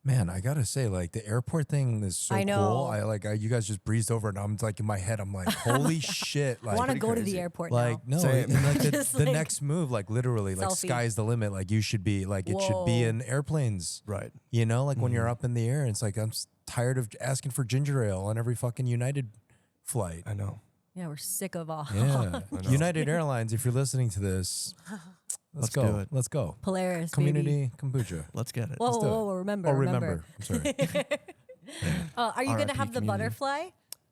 Man, I gotta say, like the airport thing is so I know. cool. You guys just breezed over, and I'm like in my head, I'm like, holy shit! I Like, want to pretty go to crazy. the airport like now. no, Same. and like Just the like next move, like literally, like selfie. sky's the limit. Like you should be, like it should be Whoa. in airplanes. Right. You know, like when you're up in the air, it's like I'm tired of asking for ginger ale on every fucking United flight. I know. Yeah, we're sick of all. Yeah. United Airlines, if you're listening to this, let's do go. it. Let's go. Polaris, baby. Community Kombucha. Let's get it. Whoa, Let's do whoa, it. whoa, remember, Oh, remember. I'm sorry. Are you going to RIP have the community. butterfly?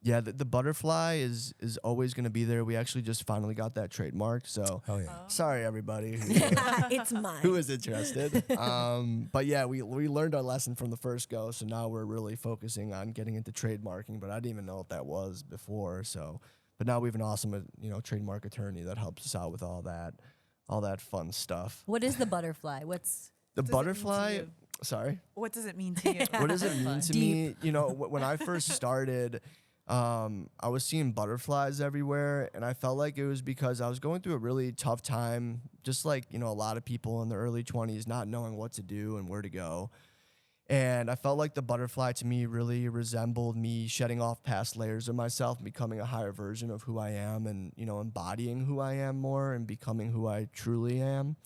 Yeah, the butterfly is always going to be there. We actually just finally got that trademarked. So Hell yeah. sorry, everybody It's mine. who is interested. But yeah, we learned our lesson from the first go. So now we're really focusing on getting into trademarking. But I didn't even know what that was before. So, but now we have an awesome, trademark attorney that helps us out with all that fun stuff. What is the butterfly? What's The does it mean to butterfly. you? Sorry. What does it mean to you? What does it mean to Deep. me? When I first started, I was seeing butterflies everywhere, and I felt like it was because I was going through a really tough time, just like, a lot of people in their early 20s, not knowing what to do and where to go. And I felt like the butterfly to me really resembled me shedding off past layers of myself and becoming a higher version of who I am and, embodying who I am more and becoming who I truly am.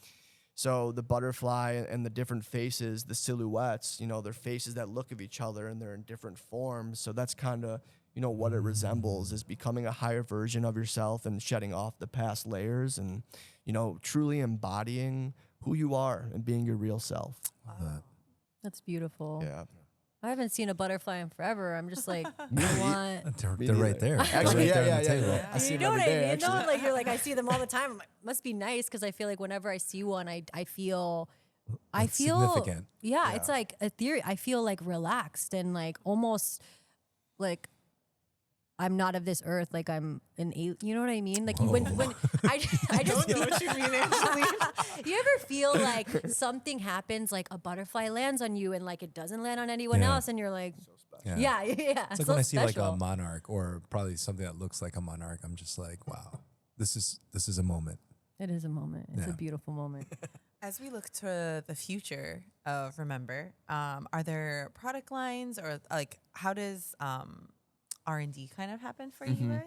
So the butterfly and the different faces, the silhouettes, they're faces that look of each other and they're in different forms. So that's kind of, what it resembles is becoming a higher version of yourself and shedding off the past layers and, truly embodying who you are and being your real self. That's beautiful. Yeah. I haven't seen a butterfly in forever. I'm just like, I want. They're right there. Actually, They're right there yeah, on the table. yeah. I see You them know every what I day, mean? actually. Like you're like, I see them all the time. I'm like, must be nice because I feel like whenever I see one, I feel. It's significant. Yeah, it's like a theory. I feel like relaxed and like almost like I'm not of this earth. Like I'm an alien. You know what I mean? Like when I just know what you mean, Anjoleen. you ever feel like something happens, like a butterfly lands on you and like it doesn't land on anyone Yeah. else, and you're like, Yeah. yeah. It's like so when I see like a special. monarch or probably something that looks like a monarch, I'm just like, wow, this is a moment. It is a moment. It's a Yeah. beautiful moment. As we look to the future of Remember, are there product lines or like how does R&D kind of happen for you guys?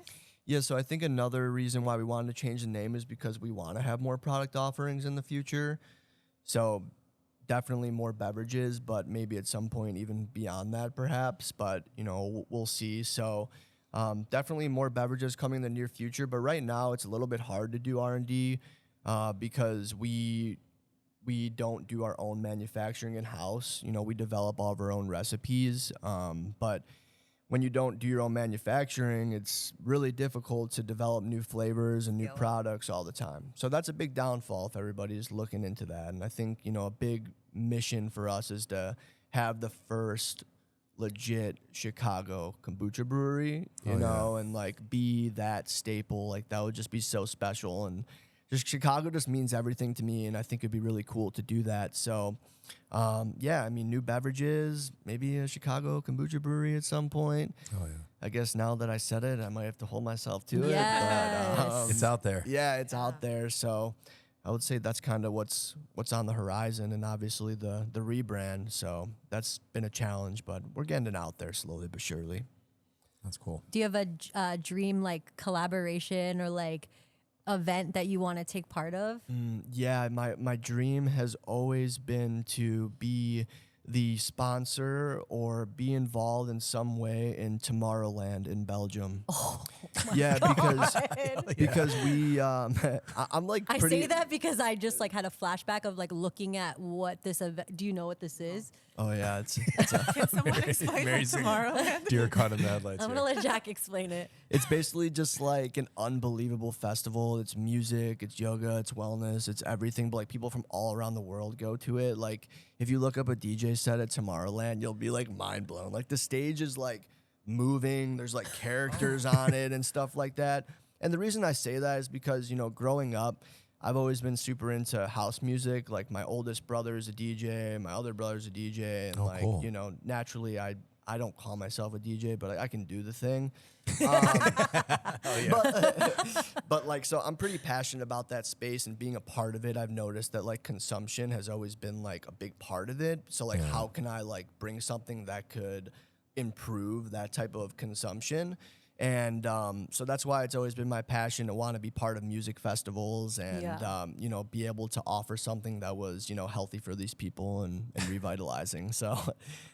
Yeah, so I think another reason why we wanted to change the name is because we want to have more product offerings in the future. So definitely more beverages, but maybe at some point even beyond that perhaps, but we'll see. So definitely more beverages coming in the near future, but right now it's a little bit hard to do R&D because we don't do our own manufacturing in-house. We develop all of our own recipes, but when you don't do your own manufacturing, it's really difficult to develop new flavors and new products all the time. So that's a big downfall if everybody's looking into that. And I think, a big mission for us is to have the first legit Chicago kombucha brewery, you know, and like be that staple. Like that would just be so special. And just Chicago just means everything to me. And I think it'd be really cool to do that. So new beverages, maybe a Chicago kombucha brewery at some point. Oh yeah. I guess now that I said it, I might have to hold myself to Yes. it. But, It's out there. yeah, it's out there. So I would say that's kind of what's on the horizon, and obviously the rebrand. So that's been a challenge, but we're getting it out there slowly but surely. That's cool. Do you have a dream like collaboration or like event that you want to take part of? Yeah, my dream has always been to be the sponsor or be involved in some way in Tomorrowland in Belgium. Oh, yeah, because we I'm like I pretty, say that because I just like had a flashback of like looking at what this event. Do you know what this is? Oh yeah, it's Can someone explain Mary's that tomorrow? Deer caught in the headlights. I'm here. gonna let Jack explain it. It's basically just like an unbelievable festival. It's music, it's yoga, it's wellness, it's everything. But like people from all around the world go to it. Like if you look up a DJ set at Tomorrowland, you'll be like mind blown. Like the stage is like moving. There's like characters on it and stuff like that. And the reason I say that is because, growing up, I've always been super into house music. Like my oldest brother is a DJ, my other brother's a DJ, and cool. naturally I don't call myself a DJ, but I can do the thing. But like, so I'm pretty passionate about that space and being a part of it. I've noticed that like consumption has always been like a big part of it. So like, how can I like bring something that could improve that type of consumption? And so that's why it's always been my passion to want to be part of music festivals and, you know, be able to offer something that was, you know, healthy for these people and revitalizing. So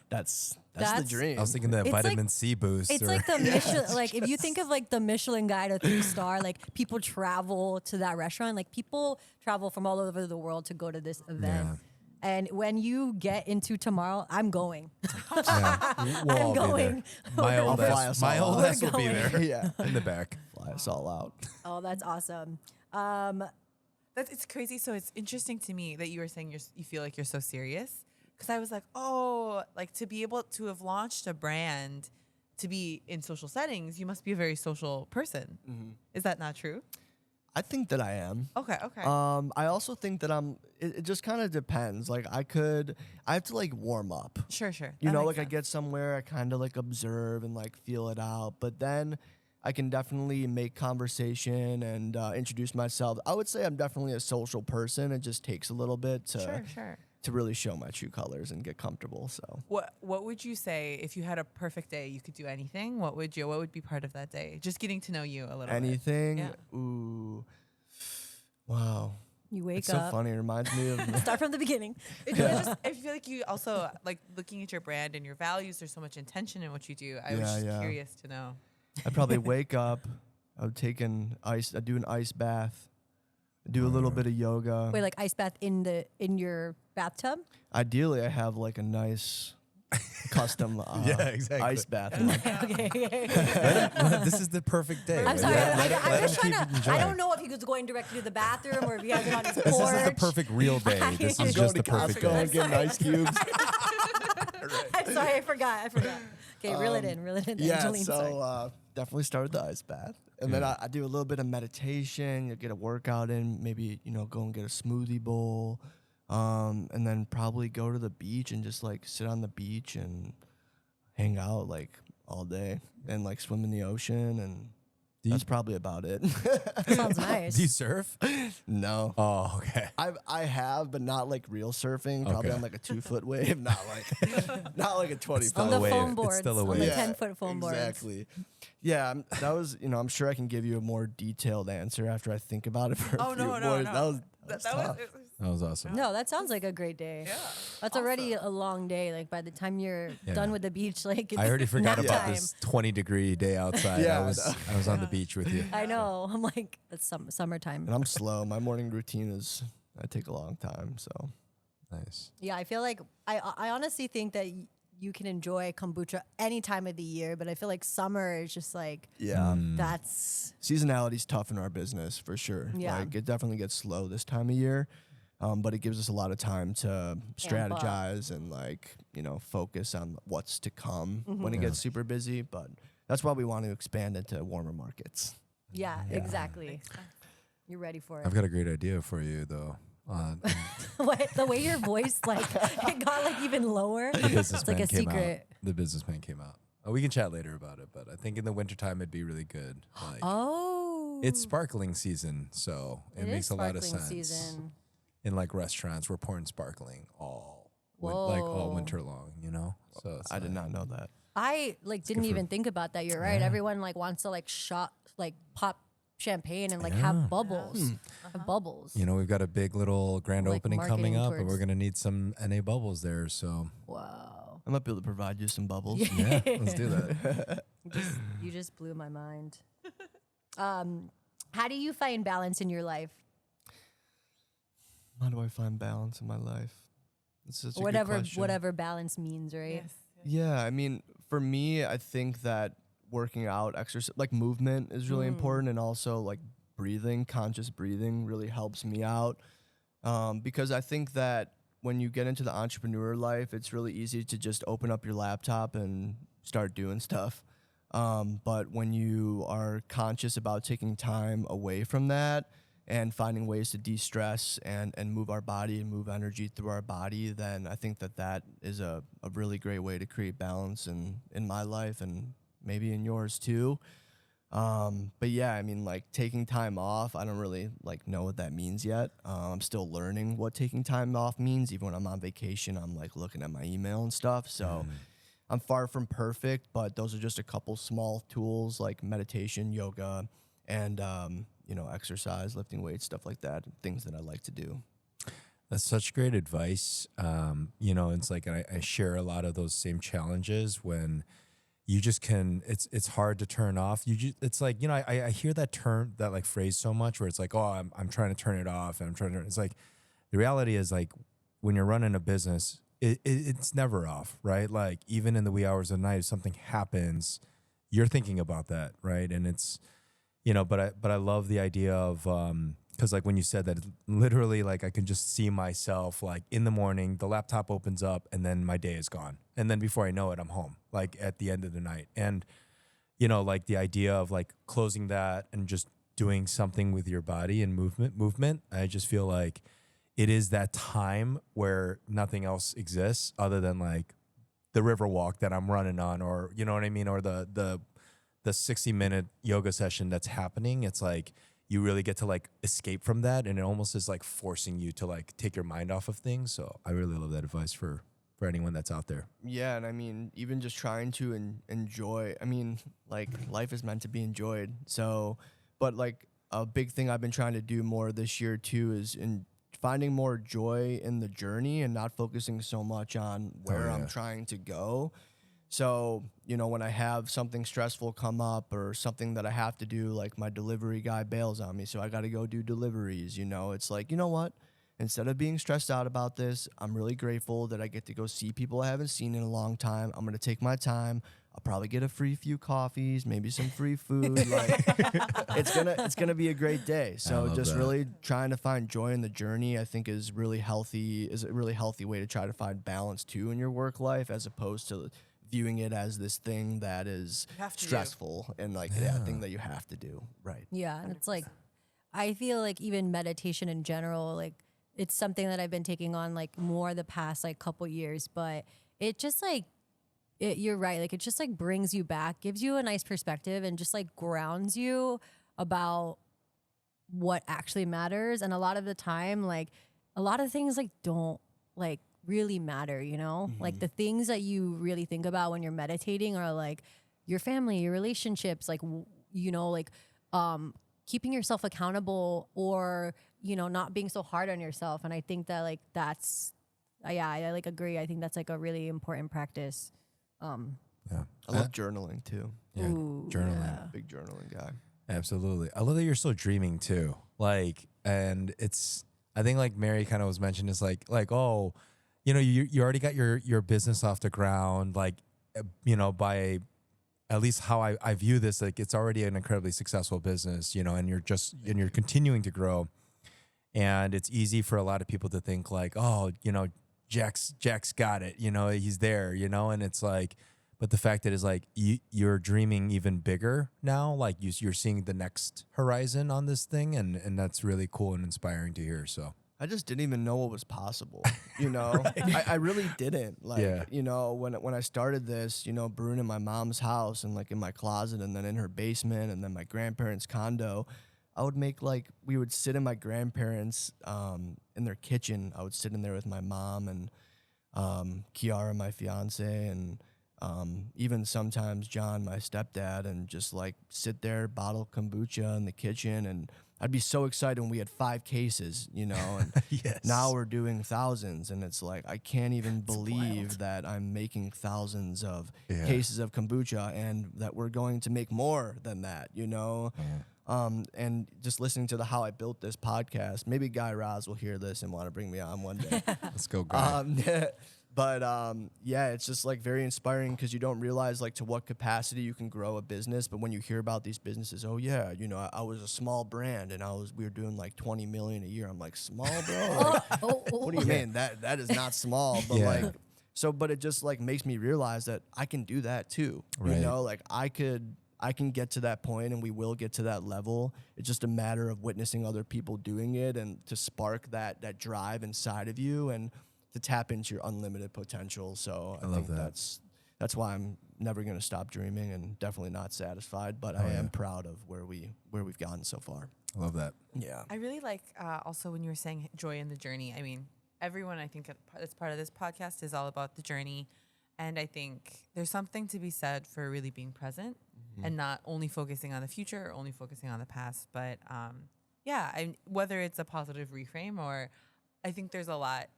that's the dream. I was thinking that It's vitamin like- C boost. It's or- like the Michelin, like if you think of like the Michelin guide, a 3-star, like people travel to that restaurant, like people travel from all over the world to go to this event. Yeah. And when you get into tomorrow, I'm going. Yeah, we'll I'm all be there. going. My We're old gonna- ass, my We're old ass will be going. there Yeah. in the back. Fly us all out. Oh, that's awesome. It's crazy. So it's interesting to me that you were saying you feel like you're so serious, because I was like, oh, like to be able to have launched a brand, to be in social settings, you must be a very social person. Is that not true? I think that I am. Okay. I also think that it just kind of depends. Like I have to like warm up. Sure. You That know, makes like I sense. get somewhere, I kind of like observe and like feel it out. But then I can definitely make conversation and introduce myself. I would say I'm definitely a social person. It just takes a little bit Sure. to really show my true colors and get comfortable. So What would you say if you had a perfect day, you could do anything? What would be part of that day? Just getting to know you a little bit. anything, Yeah. ooh, wow. You wake It's up. so funny. It reminds me of Start from the beginning. I feel like you also, like, looking at your brand and your values, there's so much intention in what you do. I was Yeah, just yeah. curious to know. I'd probably wake up. I'd do an ice bath, do a little bit of yoga. Wait, like ice bath in your bathtub? Ideally, I have like a nice custom Yeah, exactly. ice bath. in my- Okay. This is the perfect day. I'm sorry. I'm just trying keep to. enjoying. I don't know if he was going directly to the bathroom or if he has it on his porch. This is the perfect real day. This I'm is Going just to the perfect Costco day. and getting ice cubes. I'm sorry, I forgot. Okay, reel it in. Yeah, Anjoleen, sorry. so definitely start with the ice bath. And then I do a little bit of meditation, get a workout in, maybe, go and get a smoothie bowl. And then probably go to the beach and just like sit on the beach and hang out like all day and like swim in the ocean. And that's probably about it. Sounds nice. Do you surf? No. Oh, okay. I have, but not like real surfing. Probably Okay. on like a 2-foot wave, not like a 20 still on foot the a wave. foam It's boards, still a on wave. the Yeah, 10-foot foam boards. Exactly. Yeah, that was, I'm sure I can give you a more detailed answer after I think about it for a Oh, few no. more. That was tough. That was awesome. No, that sounds like a great day. Yeah. That's already a long day. Like by the time you're Yeah. done with the beach, like it's I already forgot nap about time. this 20-degree day outside. Yeah, I was on the beach with you. I know. I'm like, it's summertime. And I'm slow. My morning routine I take a long time. So Nice. Yeah, I feel like I honestly think that you can enjoy kombucha any time of the year, but I feel like summer is just like yeah, that's seasonality's tough in our business for sure. Yeah. Like it definitely gets slow this time of year. But it gives us a lot of time to strategize and like, focus on what's to come when it gets super busy. But that's why we want to expand into warmer markets. yeah. Exactly. You're ready for it. I've got a great idea for you, though. What, the way your voice like it got like even lower. The It's businessman like a came out. secret. The businessman came out. We can chat later about it, but I think in the wintertime it'd be really good. Like, Oh, it's sparkling season, so it is makes a lot of sparkling sense. season. In like restaurants, we're pouring sparkling all like all Whoa. winter long, So it's I did like- not know that. I like didn't even think about that. You're right. Everyone like wants to like pop champagne and like have bubbles. Have bubbles. We've got a big little grand Like opening coming marketing up, and we're towards- gonna need some NA bubbles there. So Wow. I might be able to provide you some bubbles. yeah, let's do that. You just blew my mind. How do you find balance in your life? How do I find balance in my life? That's such a good question. Whatever balance means, right? Yes. Yeah, I mean, for me, I think that working out, exercise, like movement is really important, and also like breathing, conscious breathing really helps me out. Because I think that when you get into the entrepreneur life, it's really easy to just open up your laptop and start doing stuff. But when you are conscious about taking time away from that and finding ways to de-stress and move our body and move energy through our body, then I think that is a really great way to create balance in my life and maybe in yours too. But yeah, I mean, like taking time off, I don't really like know what that means yet. I'm still learning what taking time off means. Even when I'm on vacation, I'm like looking at my email and stuff. So I'm far from perfect, but those are just a couple small tools like meditation, yoga, and exercise, lifting weights, stuff like that, things that I like to do. That's such great advice. It's like I share a lot of those same challenges when you just can. It's hard to turn off. It's like I hear that term, that like phrase so much where it's like, oh, I'm trying to turn it off, and I'm trying to. It's like the reality is like when you're running a business, it's never off, right? Like even in the wee hours of the night, if something happens, you're thinking about that, right? And it's but I love the idea of because like when you said that, literally like I can just see myself like in the morning, the laptop opens up and then my day is gone. And then before I know it, I'm home, like at the end of the night. And, like the idea of like closing that and just doing something with your body and movement, I just feel like it is that time where nothing else exists other than like the river walk that I'm running on, or, you know what I mean? Or the 60-minute yoga session that's happening. It's like, you really get to like escape from that, and it almost is like forcing you to like take your mind off of things. So I really love that advice for anyone that's out there. Yeah, and I mean, even just trying to enjoy. I mean, like life is meant to be enjoyed. So, but like a big thing I've been trying to do more this year too is in finding more joy in the journey and not focusing so much on where I'm trying to go. So, when I have something stressful come up or something that I have to do, like my delivery guy bails on me, so I got to go do deliveries, it's like, you know what? Instead of being stressed out about this, I'm really grateful that I get to go see people I haven't seen in a long time. I'm going to take my time. I'll probably get a free few coffees, maybe some free food. Like it's gonna be a great day. So just really trying to find joy in the journey, I think is really healthy. Is a really healthy way to try to find balance too in your work life, as opposed to viewing it as this thing that is stressful and like that thing that you have to do. Right. Yeah. And it's like, I feel like even meditation in general, like it's something that I've been taking on like more the past like couple years, but it just like, you're right. Like it just like brings you back, gives you a nice perspective, and just like grounds you about what actually matters. And a lot of the time, like a lot of things like don't like really matter, like the things that you really think about when you're meditating are like your family, your relationships, like keeping yourself accountable, or not being so hard on yourself. And I think that like that's I like agree. I think that's like a really important practice. I love journaling too. Yeah. Ooh, Journaling. yeah. Big journaling guy. Absolutely. I love that you're still dreaming too. Like, and it's, I think like Mary kind of was mentioned, is like, oh, you already got your business off the ground, like, by at least how I view this, like it's already an incredibly successful business, and you're continuing to grow. And it's easy for a lot of people to think like, oh, Jack's got it, he's there, and it's like, but the fact that is like you're dreaming even bigger now, like you're seeing the next horizon on this thing, and that's really cool and inspiring to hear. So I just didn't even know what was possible, I really didn't. Like, when I started this, brewing in my mom's house and like in my closet and then in her basement and then my grandparents' condo, I would make like, we would sit in my grandparents' in their kitchen. I would sit in there with my mom and Kiara, my fiance, and even sometimes John, my stepdad, and just like sit there, bottle kombucha in the kitchen. And I'd be so excited when we had 5 cases, and yes. Now we're doing thousands. And it's like, I can't even believe that I'm making thousands of cases of kombucha and that we're going to make more than that, And just listening to how I built this podcast, maybe Guy Raz will hear this and want to bring me on one day. Let's go, Guy. But it's just like very inspiring, because you don't realize like to what capacity you can grow a business. But when you hear about these businesses, oh yeah, I was a small brand and we were doing like 20 million a year. I'm like, small, bro? Like, what do you mean? That is not small. But but it just like makes me realize that I can do that too. Right. Like I can get to that point, and we will get to that level. It's just a matter of witnessing other people doing it and to spark that drive inside of you and to tap into your unlimited potential. So I think that's why I'm never going to stop dreaming, and definitely not satisfied, but I am proud of where we've gotten so far. I love that. Yeah. I really like also when you were saying joy in the journey. I mean, everyone, I think that's part of this podcast is all about the journey And I think there's something to be said for really being present and not only focusing on the future or only focusing on the past. But whether it's a positive reframe or I think there's a lot.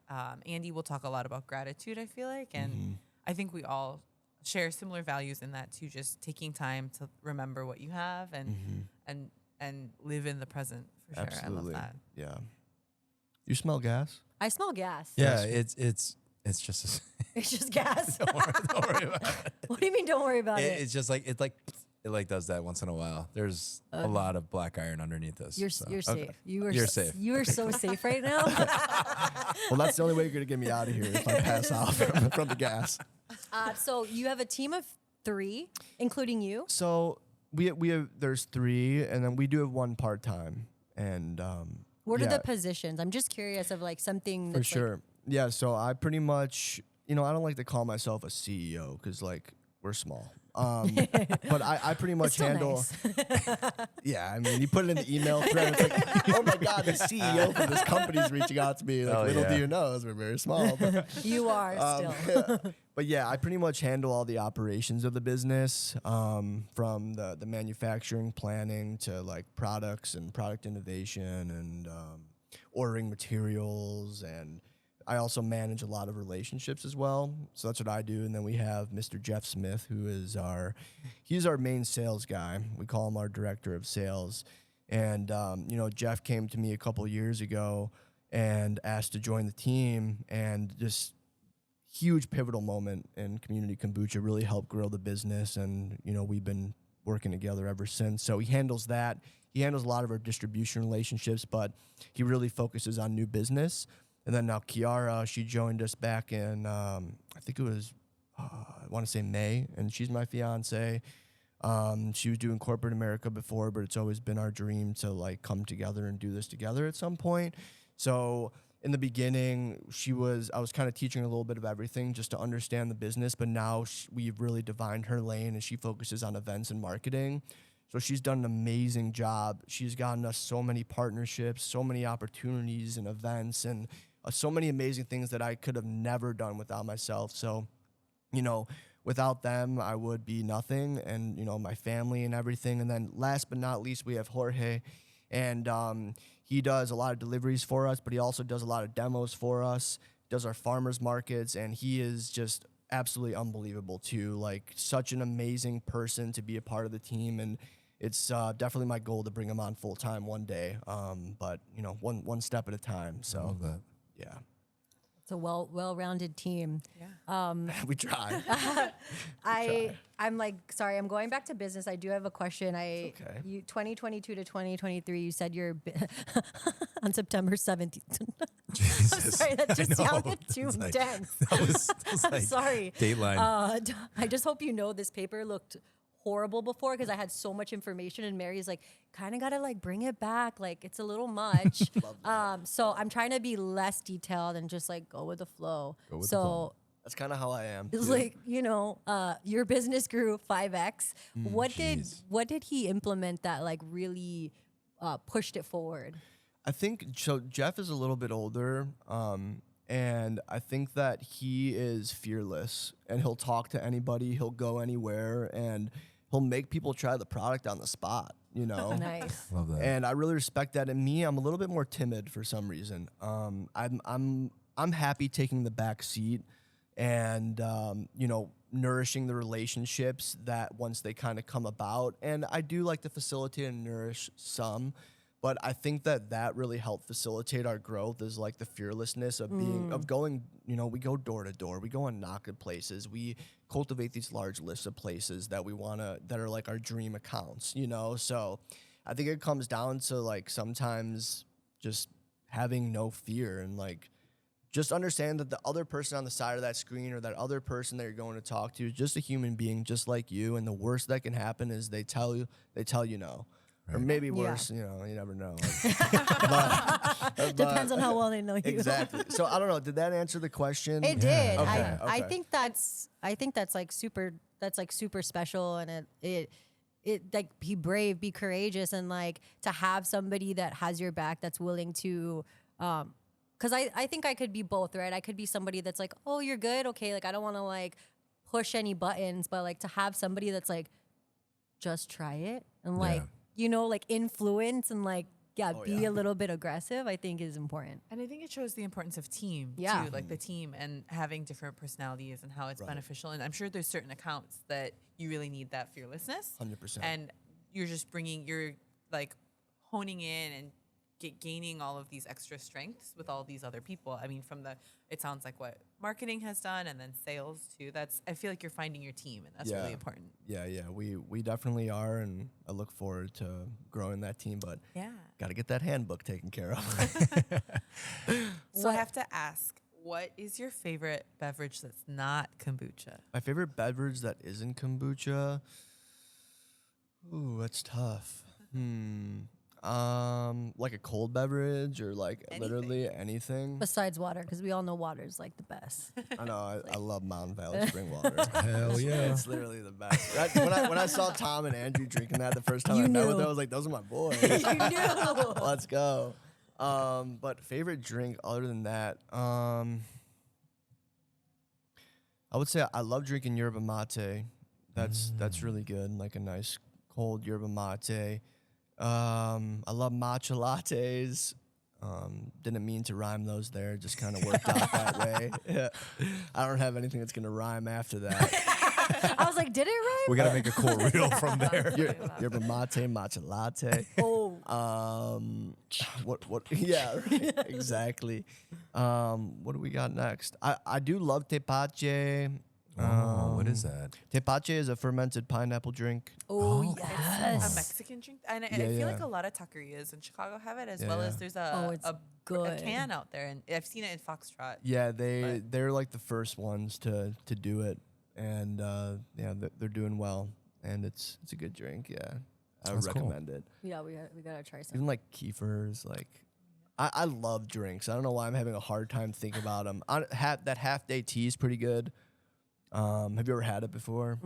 Andy will talk a lot about gratitude, I feel like. And I think we all share similar values in that too, just taking time to remember what you have and live in the present for sure. Absolutely. I love that. Yeah. You smell gas? I smell gas. Yeah, it's just It's just gas. don't worry about it. What do you mean? Don't worry about it. It's just like it does that once in a while. There's a lot of black iron underneath us. You're so. safe. Okay. You're safe. You are so safe right now. Well, that's the only way you're going to get me out of here if I pass out from the gas. So you have a team of 3, including you. So we have there's 3, and then we do have 1 part-time. And What are the positions? I'm just curious of like something for that's sure. Yeah, so I pretty much, I don't like to call myself a CEO because, like, we're small. But I pretty much still handle. nice. Yeah, I mean, you put it in the email thread. It's like, oh my God, the CEO for this company is reaching out to me. Like, Oh, little yeah. do you know, we're very small. But, You are still. but yeah, I pretty much handle all the operations of the business, from the manufacturing planning to like products and product innovation and ordering materials, and I also manage a lot of relationships as well. So that's what I do. And then we have Mr. Jeff Smith, who is he's our main sales guy. We call him our director of sales. And, Jeff came to me a couple years ago and asked to join the team, and just huge pivotal moment in Komunity Kombucha, really helped grow the business. And, we've been working together ever since. So he handles that. He handles a lot of our distribution relationships, but he really focuses on new business. And then now Kiara, she joined us back in, I think it was, I want to say May, and she's my fiance. She was doing corporate America before, but it's always been our dream to like come together and do this together at some point. So in the beginning, I was kind of teaching her a little bit of everything just to understand the business, but now we've really defined her lane, and she focuses on events and marketing. So she's done an amazing job. She's gotten us so many partnerships, so many opportunities and events, and so many amazing things that I could have never done without myself. So, without them, I would be nothing, and, my family and everything. And then last but not least, we have Jorge, and he does a lot of deliveries for us, but he also does a lot of demos for us, does our farmers markets, and he is just absolutely unbelievable too. Like, such an amazing person to be a part of the team, and it's definitely my goal to bring him on full time one day. But one step at a time. So I love that. yeah, It's a well-rounded team. Yeah. we try. I'm like, sorry, I'm going back to business. I do have a question. okay. 2022 to 2023, you said you're on September 17th. I'm Jesus. sorry, that just I know. sounded too It's like- intense. That was I'm like sorry. Dateline. I just hope you know this paper looked horrible before because I had so much information, and Mary's like, kind of got to like bring it back. Like, it's a little much. So I'm trying to be less detailed and just like go with the flow. Go with the so flow. That's kind of how I am. it's too. like, your business grew 5x. What jeez. did he implement that like really pushed it forward? I think so. Jeff is a little bit older, and I think that he is fearless, and he'll talk to anybody, he'll go anywhere, and he'll make people try the product on the spot. Nice. Love that. And I really respect that. And me, I'm a little bit more timid for some reason. I'm happy taking the back seat, and nourishing the relationships that once they kind of come about. And I do like to facilitate and nourish some. But I think that really helped facilitate our growth, is like the fearlessness of going, we go door to door, we go and knock at places, we cultivate these large lists of places that that are like our dream accounts, So I think it comes down to like sometimes just having no fear, and like just understand that the other person on the side of that screen, or that other person that you're going to talk to, is just a human being just like you. And the worst that can happen is they tell you no. Or maybe worse, you never know. Depends on how well they know you. Exactly. So I don't know. Did that answer the question? It did. Okay, I okay. think that's like super. That's like super special, and it like, be brave, be courageous, and like to have somebody that has your back, that's willing to. Because I think I could be both, right? I could be somebody that's like, oh, you're good, okay. Like, I don't want to like push any buttons, but like to have somebody that's like, just try it and like, you know, like influence and like, be a little bit aggressive, I think is important. And I think it shows the importance of team too, like the team and having different personalities and how it's beneficial. And I'm sure there's certain accounts that you really need that fearlessness. 100%. And you're just you're like honing in and gaining all of these extra strengths with all these other people. I mean, it sounds like what marketing has done and then sales too. I feel like you're finding your team and that's really important. Yeah, we definitely are, and I look forward to growing that team, but got to get that handbook taken care of. So I have to ask, what is your favorite beverage that's not kombucha? My favorite beverage that isn't kombucha? Ooh, that's tough. Like a cold beverage or like literally anything. Besides water, because we all know water is like the best. I know. I love Mountain Valley spring water. Hell yeah. It's literally the best. When I saw Tom and Andrew drinking that the first time I met with them, I was like, those are my boys. You knew. Let's go. But favorite drink other than that, I would say I love drinking yerba mate. That's really good. Like a nice cold yerba mate. I love matcha lattes. Didn't mean to rhyme those there. Just kind of worked out that way. Yeah. I don't have anything that's going to rhyme after that. I was like, did it rhyme? We got to make a cool reel from there. Yerba mate, matcha latte. Oh. What? Yeah, right, exactly. What do we got next? I do love tepache. What is that? Tepache is a fermented pineapple drink. Oh, A yes. Mexican drink. And I feel like a lot of taquerias in Chicago have it, as well as there's a can out there. And I've seen it in Foxtrot. Yeah, they're like the first ones to do it. And they're doing well. And it's a good drink, yeah. I would recommend it. Yeah, we gotta try some. Even like kefirs, like I love drinks. I don't know why I'm having a hard time thinking about them. That half-day tea is pretty good. Have you ever had it before?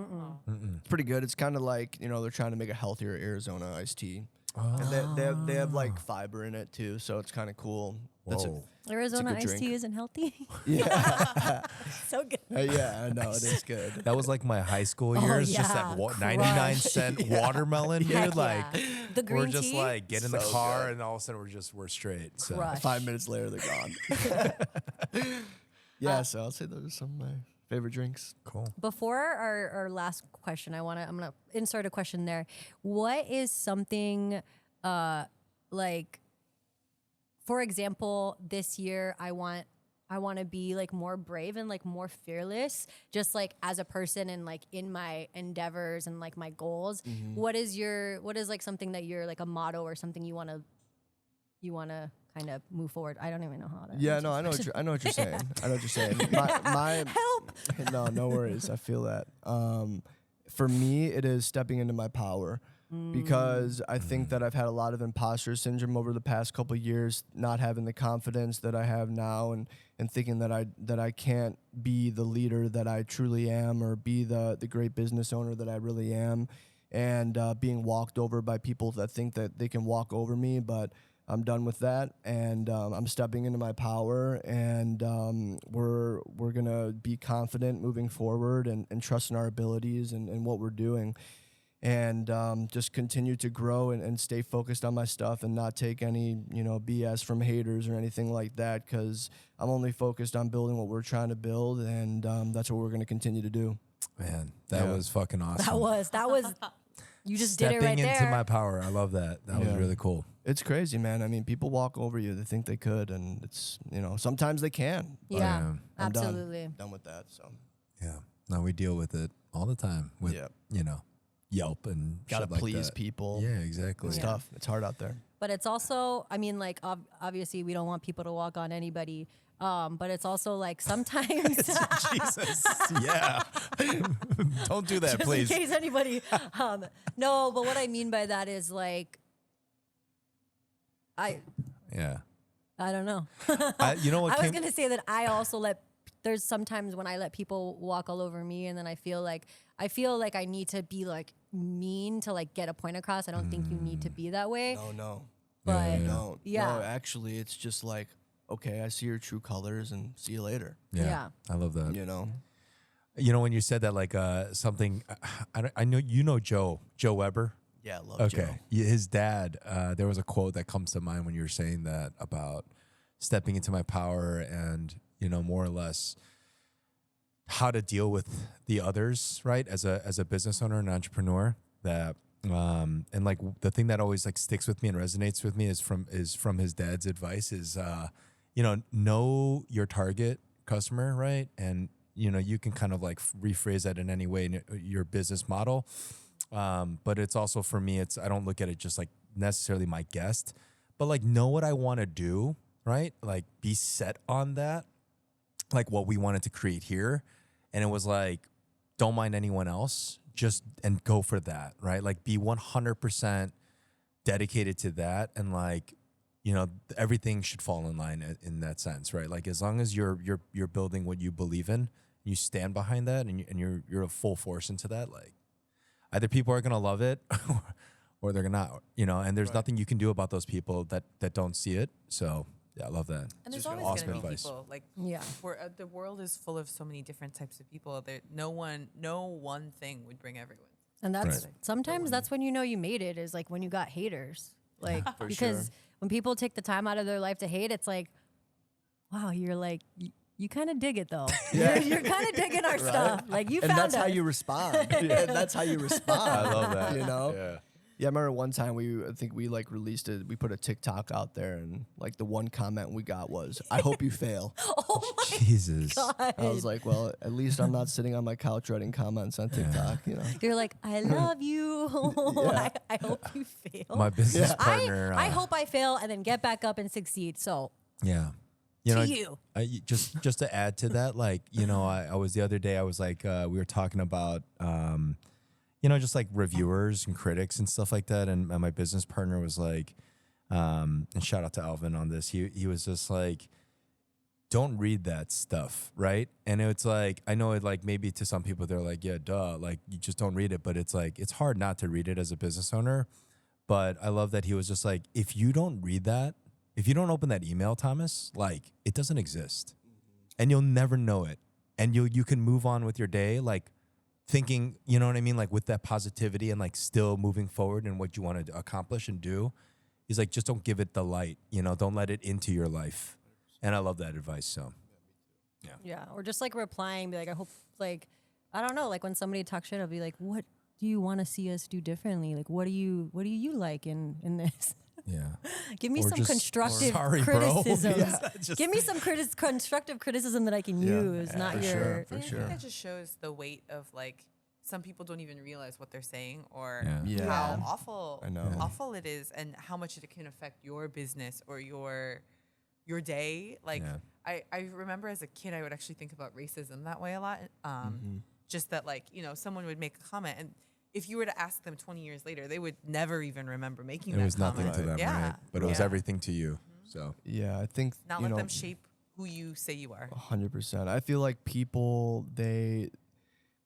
It's pretty good. It's kind of like, they're trying to make a healthier Arizona iced tea. And they have like fiber in it too, so it's kind of cool. Arizona iced tea isn't healthy. Yeah. So good. Yeah, I know. It is good. That was like my high school years, just that 99-cent watermelon, dude. Heck Like, the green we're just tea? like, get in the So car, good. and all of a sudden we're straight. So. Crush. 5 minutes later, they're gone. Yeah, so I'll say those are some of my favorite drinks. Cool. Before our last question, I'm gonna insert a question there. What is something like, for example, this year I want to be like more brave and like more fearless, just like as a person and like in my endeavors and like my goals. What is like something that you're like a motto or something you want to kind of move forward? I don't even know how to. Yeah, no, I know what you're saying. I know what you're saying. My Help. No worries. I feel that. For me, it is stepping into my power. Because I think that I've had a lot of imposter syndrome over the past couple of years, not having the confidence that I have now, and thinking that I can't be the leader that I truly am, or be the great business owner that I really am, and being walked over by people that think that they can walk over me. But I'm done with that, and I'm stepping into my power, and we're gonna be confident moving forward, and trust in our abilities and what we're doing. And just continue to grow and stay focused on my stuff, and not take any BS from haters or anything like that, because I'm only focused on building what we're trying to build, and that's what we're going to continue to do. Man, that was fucking awesome. That was. You just did it right there. Stepping into my power. I love that. That was really cool. It's crazy, man. I mean, people walk over you. They think they could, and it's sometimes they can. But Yeah, I'm absolutely. done with that. So Yeah. No, we deal with it all the time with Yelp and gotta shit like please that. people. Yeah, exactly. It's tough. It's hard out there. But it's also, I mean, like, obviously we don't want people to walk on anybody. But it's also like sometimes, Jesus. Yeah. Don't do that, just please. in case anybody, no, but what I mean by that is like, Yeah. I don't know. You know what? I was going to say that I also there's sometimes when I let people walk all over me, and then I feel like I need to be like mean to like get a point across. I don't think you need to be that way. No. But No. Yeah. No, actually, it's just like, okay, I see your true colors, and see you later. Yeah. I love that. You know, when you said that, like something, I know you know Joe Weber. Yeah, I love Joe. Okay, his dad. There was a quote that comes to mind when you were saying that about stepping into my power and, you know, more or less how to deal with the others, right? As a business owner and entrepreneur, that and like the thing that always like sticks with me and resonates with me is from his dad's advice is you know your target customer, right? And you know, you can kind of like rephrase that in any way in your business model. But it's also, for me, I don't look at it just like necessarily my guest, but like know what I want to do, right? Like be set on that, like what we wanted to create here. And it was like, don't mind anyone else, and go for that, right? Like be 100% dedicated to that. And like, you know, everything should fall in line in that sense, right? Like as long as you're building what you believe in, you stand behind that, and you're a full force into that, like either people are gonna love it or they're not, you know, and there's nothing you can do about those people that don't see it. So yeah, I love that. And there's Just always awesome going to be advice. people like, Yeah. the world is full of so many different types of people that no one thing would bring everyone. And that's Right. sometimes that's when you know you made it, is like when you got haters. Like because when people take the time out of their life to hate, it's like, wow, you're like you kind of dig it though. You're kind of digging our stuff. Like you And found that's us. how you respond. And that's how you respond. I love that. You know? Yeah. Yeah, I remember one time I think we like released it. We put a TikTok out there, and like the one comment we got was, "I hope you fail." Jesus. God. I was like, well, at least I'm not sitting on my couch writing comments on TikTok. You know? You're like, I love you. I hope you fail. My business partner. I hope I fail and then get back up and succeed. So Yeah. to you. Just to add to that, like, you know, I was the other day, I was like, we were talking about, you know, just like reviewers and critics and stuff like that. And my business partner was like, and shout out to Alvin on this. He was just like, don't read that stuff, right? And it's like, I know it, like, maybe to some people they're like, yeah, duh, like you just don't read it. But it's like, it's hard not to read it as a business owner. But I love that he was just like, if you don't read that, if you don't open that email, Thomas, like it doesn't exist, and you'll never know it, and you can move on with your day, like thinking, you know what I mean, like with that positivity and like still moving forward in what you want to accomplish and do. He's like, just don't give it the light, you know, don't let it into your life. And I love that advice. So Yeah. Or just like replying, be like, I hope, like, I don't know, like when somebody talks shit, I'll be like, what do you want to see us do differently? Like, what do you like in this? yeah, Give me Or some just- constructive sorry, bro. criticisms. Yeah, just- Give me some constructive criticism that I can use, not for your. sure. And I sure. think that just shows the weight of like some people don't even realize what they're saying or Yeah. Yeah. how awful I know. awful it is and how much it can affect your business or your day. Like Yeah. I remember as a kid I would actually think about racism that way a lot. Just that, like, you know, someone would make a comment and if you were to ask them 20 years later, they would never even remember making it that was comment. nothing to them, Yeah. right? But it was Yeah. everything to you. So Yeah, I think Not you let know, them shape who you say you are. 100%. I feel like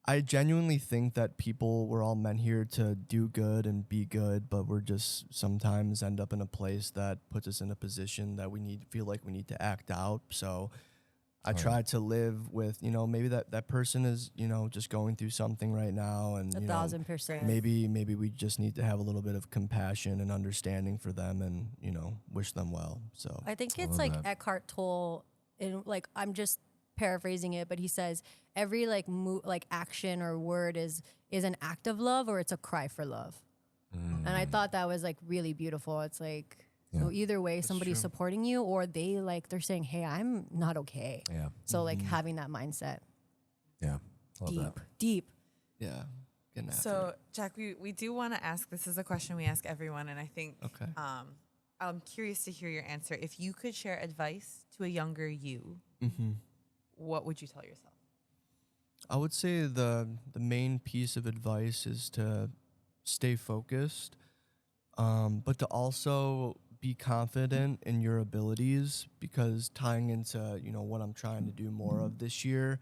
I genuinely think that people, we're all meant here to do good and be good, but we're just sometimes end up in a place that puts us in a position that feel like we need to act out. So I try to live with, you know, maybe that person is, you know, just going through something right now, and you know, 1,000%. maybe we just need to have a little bit of compassion and understanding for them, and you know, wish them well. So I think it's love like that. Eckhart Tolle, and like I'm just paraphrasing it, but he says every like like action or word is an act of love or it's a cry for love. And I thought that was like really beautiful. It's like so either way, somebody's supporting you or they're saying, "Hey, I'm not okay." yeah, So like having that mindset, yeah, love that. deep. yeah, getting after So, it. Jack, we do want to ask, this is a question we ask everyone, and I think Okay. I'm curious to hear your answer. If you could share advice to a younger you, what would you tell yourself? I would say the main piece of advice is to stay focused, but to also be confident in your abilities, because tying into, you know, what I'm trying to do more of this year,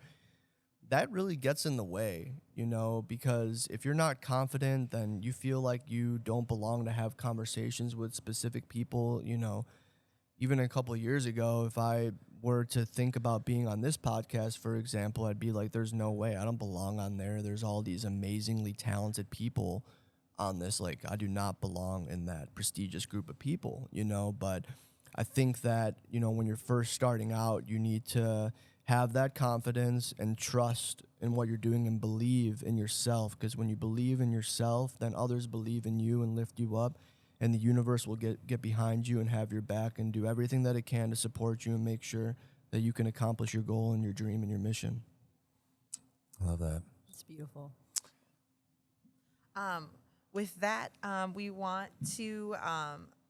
that really gets in the way, you know, because if you're not confident, then you feel like you don't belong to have conversations with specific people, you know. Even a couple of years ago, if I were to think about being on this podcast, for example, I'd be like, there's no way. I don't belong on there. There's all these amazingly talented people on this. Like, I do not belong in that prestigious group of people, you know? But I think that, you know, when you're first starting out, you need to have that confidence and trust in what you're doing and believe in yourself. Because when you believe in yourself, then others believe in you and lift you up. And the universe will get behind you and have your back and do everything that it can to support you and make sure that you can accomplish your goal and your dream and your mission. I love that. It's beautiful. With that, we want to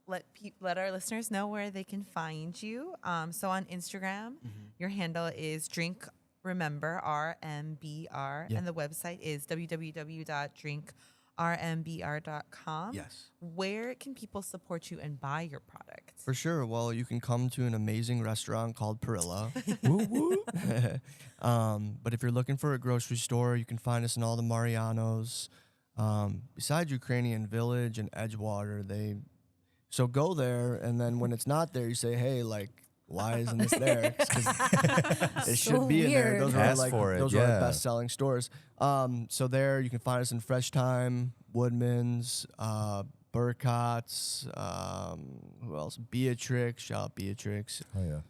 let our listeners know where they can find you. So on Instagram, your handle is Drink Remember RMBR, Yeah. and the website is www.drinkrmbr.com. Yes. Where can people support you and buy your product? For sure. Well, you can come to an amazing restaurant called Perilla. Woo woo. But if you're looking for a grocery store, you can find us in all the Marianos. Besides Ukrainian Village and Edgewater, so go there, and then when it's not there, you say, hey, like, why isn't this there? Because it should be in there. weird. Those Ask are for it, those are yeah. our best-selling stores. So there, you can find us in Fresh Time, Woodman's, Burcott's, who else? Beatrix, shout out Beatrix. Oh yeah.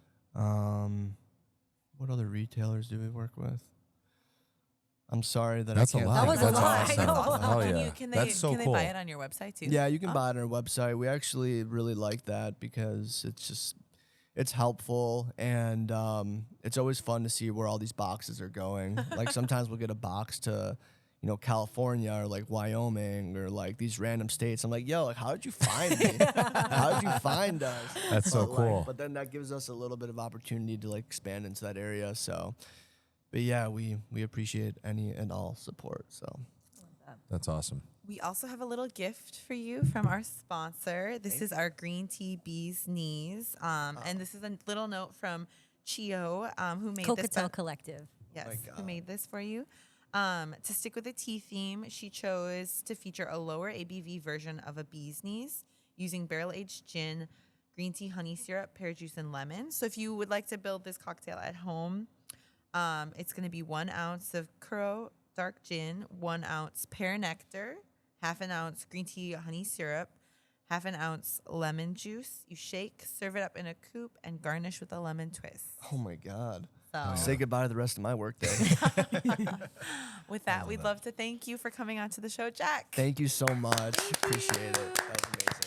What other retailers do we work with? I'm sorry that That's I a can't. lot. That was a That's lot. awesome. I know. Oh Can yeah. can That's so they cool. buy it on your website too? Yeah, you can buy it on our website. We actually really like that because it's helpful, and it's always fun to see where all these boxes are going. Like sometimes we'll get a box to, you know, California or like Wyoming or like these random states. I'm like, yo, like, how did you find me? How did you find us? That's so But, cool. But then that gives us a little bit of opportunity to like expand into that area. So, but yeah, we appreciate any and all support. So. That's awesome. We also have a little gift for you from our sponsor. This is our green tea bee's knees. And this is a little note from Chio, who made this. Cocatel Collective. Yes, my who God. made this for you. To stick with the tea theme, she chose to feature a lower ABV version of a bee's knees using barrel-aged gin, green tea, honey syrup, pear juice, and lemon. So if you would like to build this cocktail at home, it's going to be 1 ounce of Kuro dark gin, 1 ounce pear nectar, 1/2 ounce green tea, honey syrup, 1/2 ounce lemon juice. You shake, serve it up in a coupe, and garnish with a lemon twist. Oh my God. So Say goodbye to the rest of my workday. with that, we'd love to thank you for coming on to the show, Jack. Thank you so much. Appreciate it. That was amazing.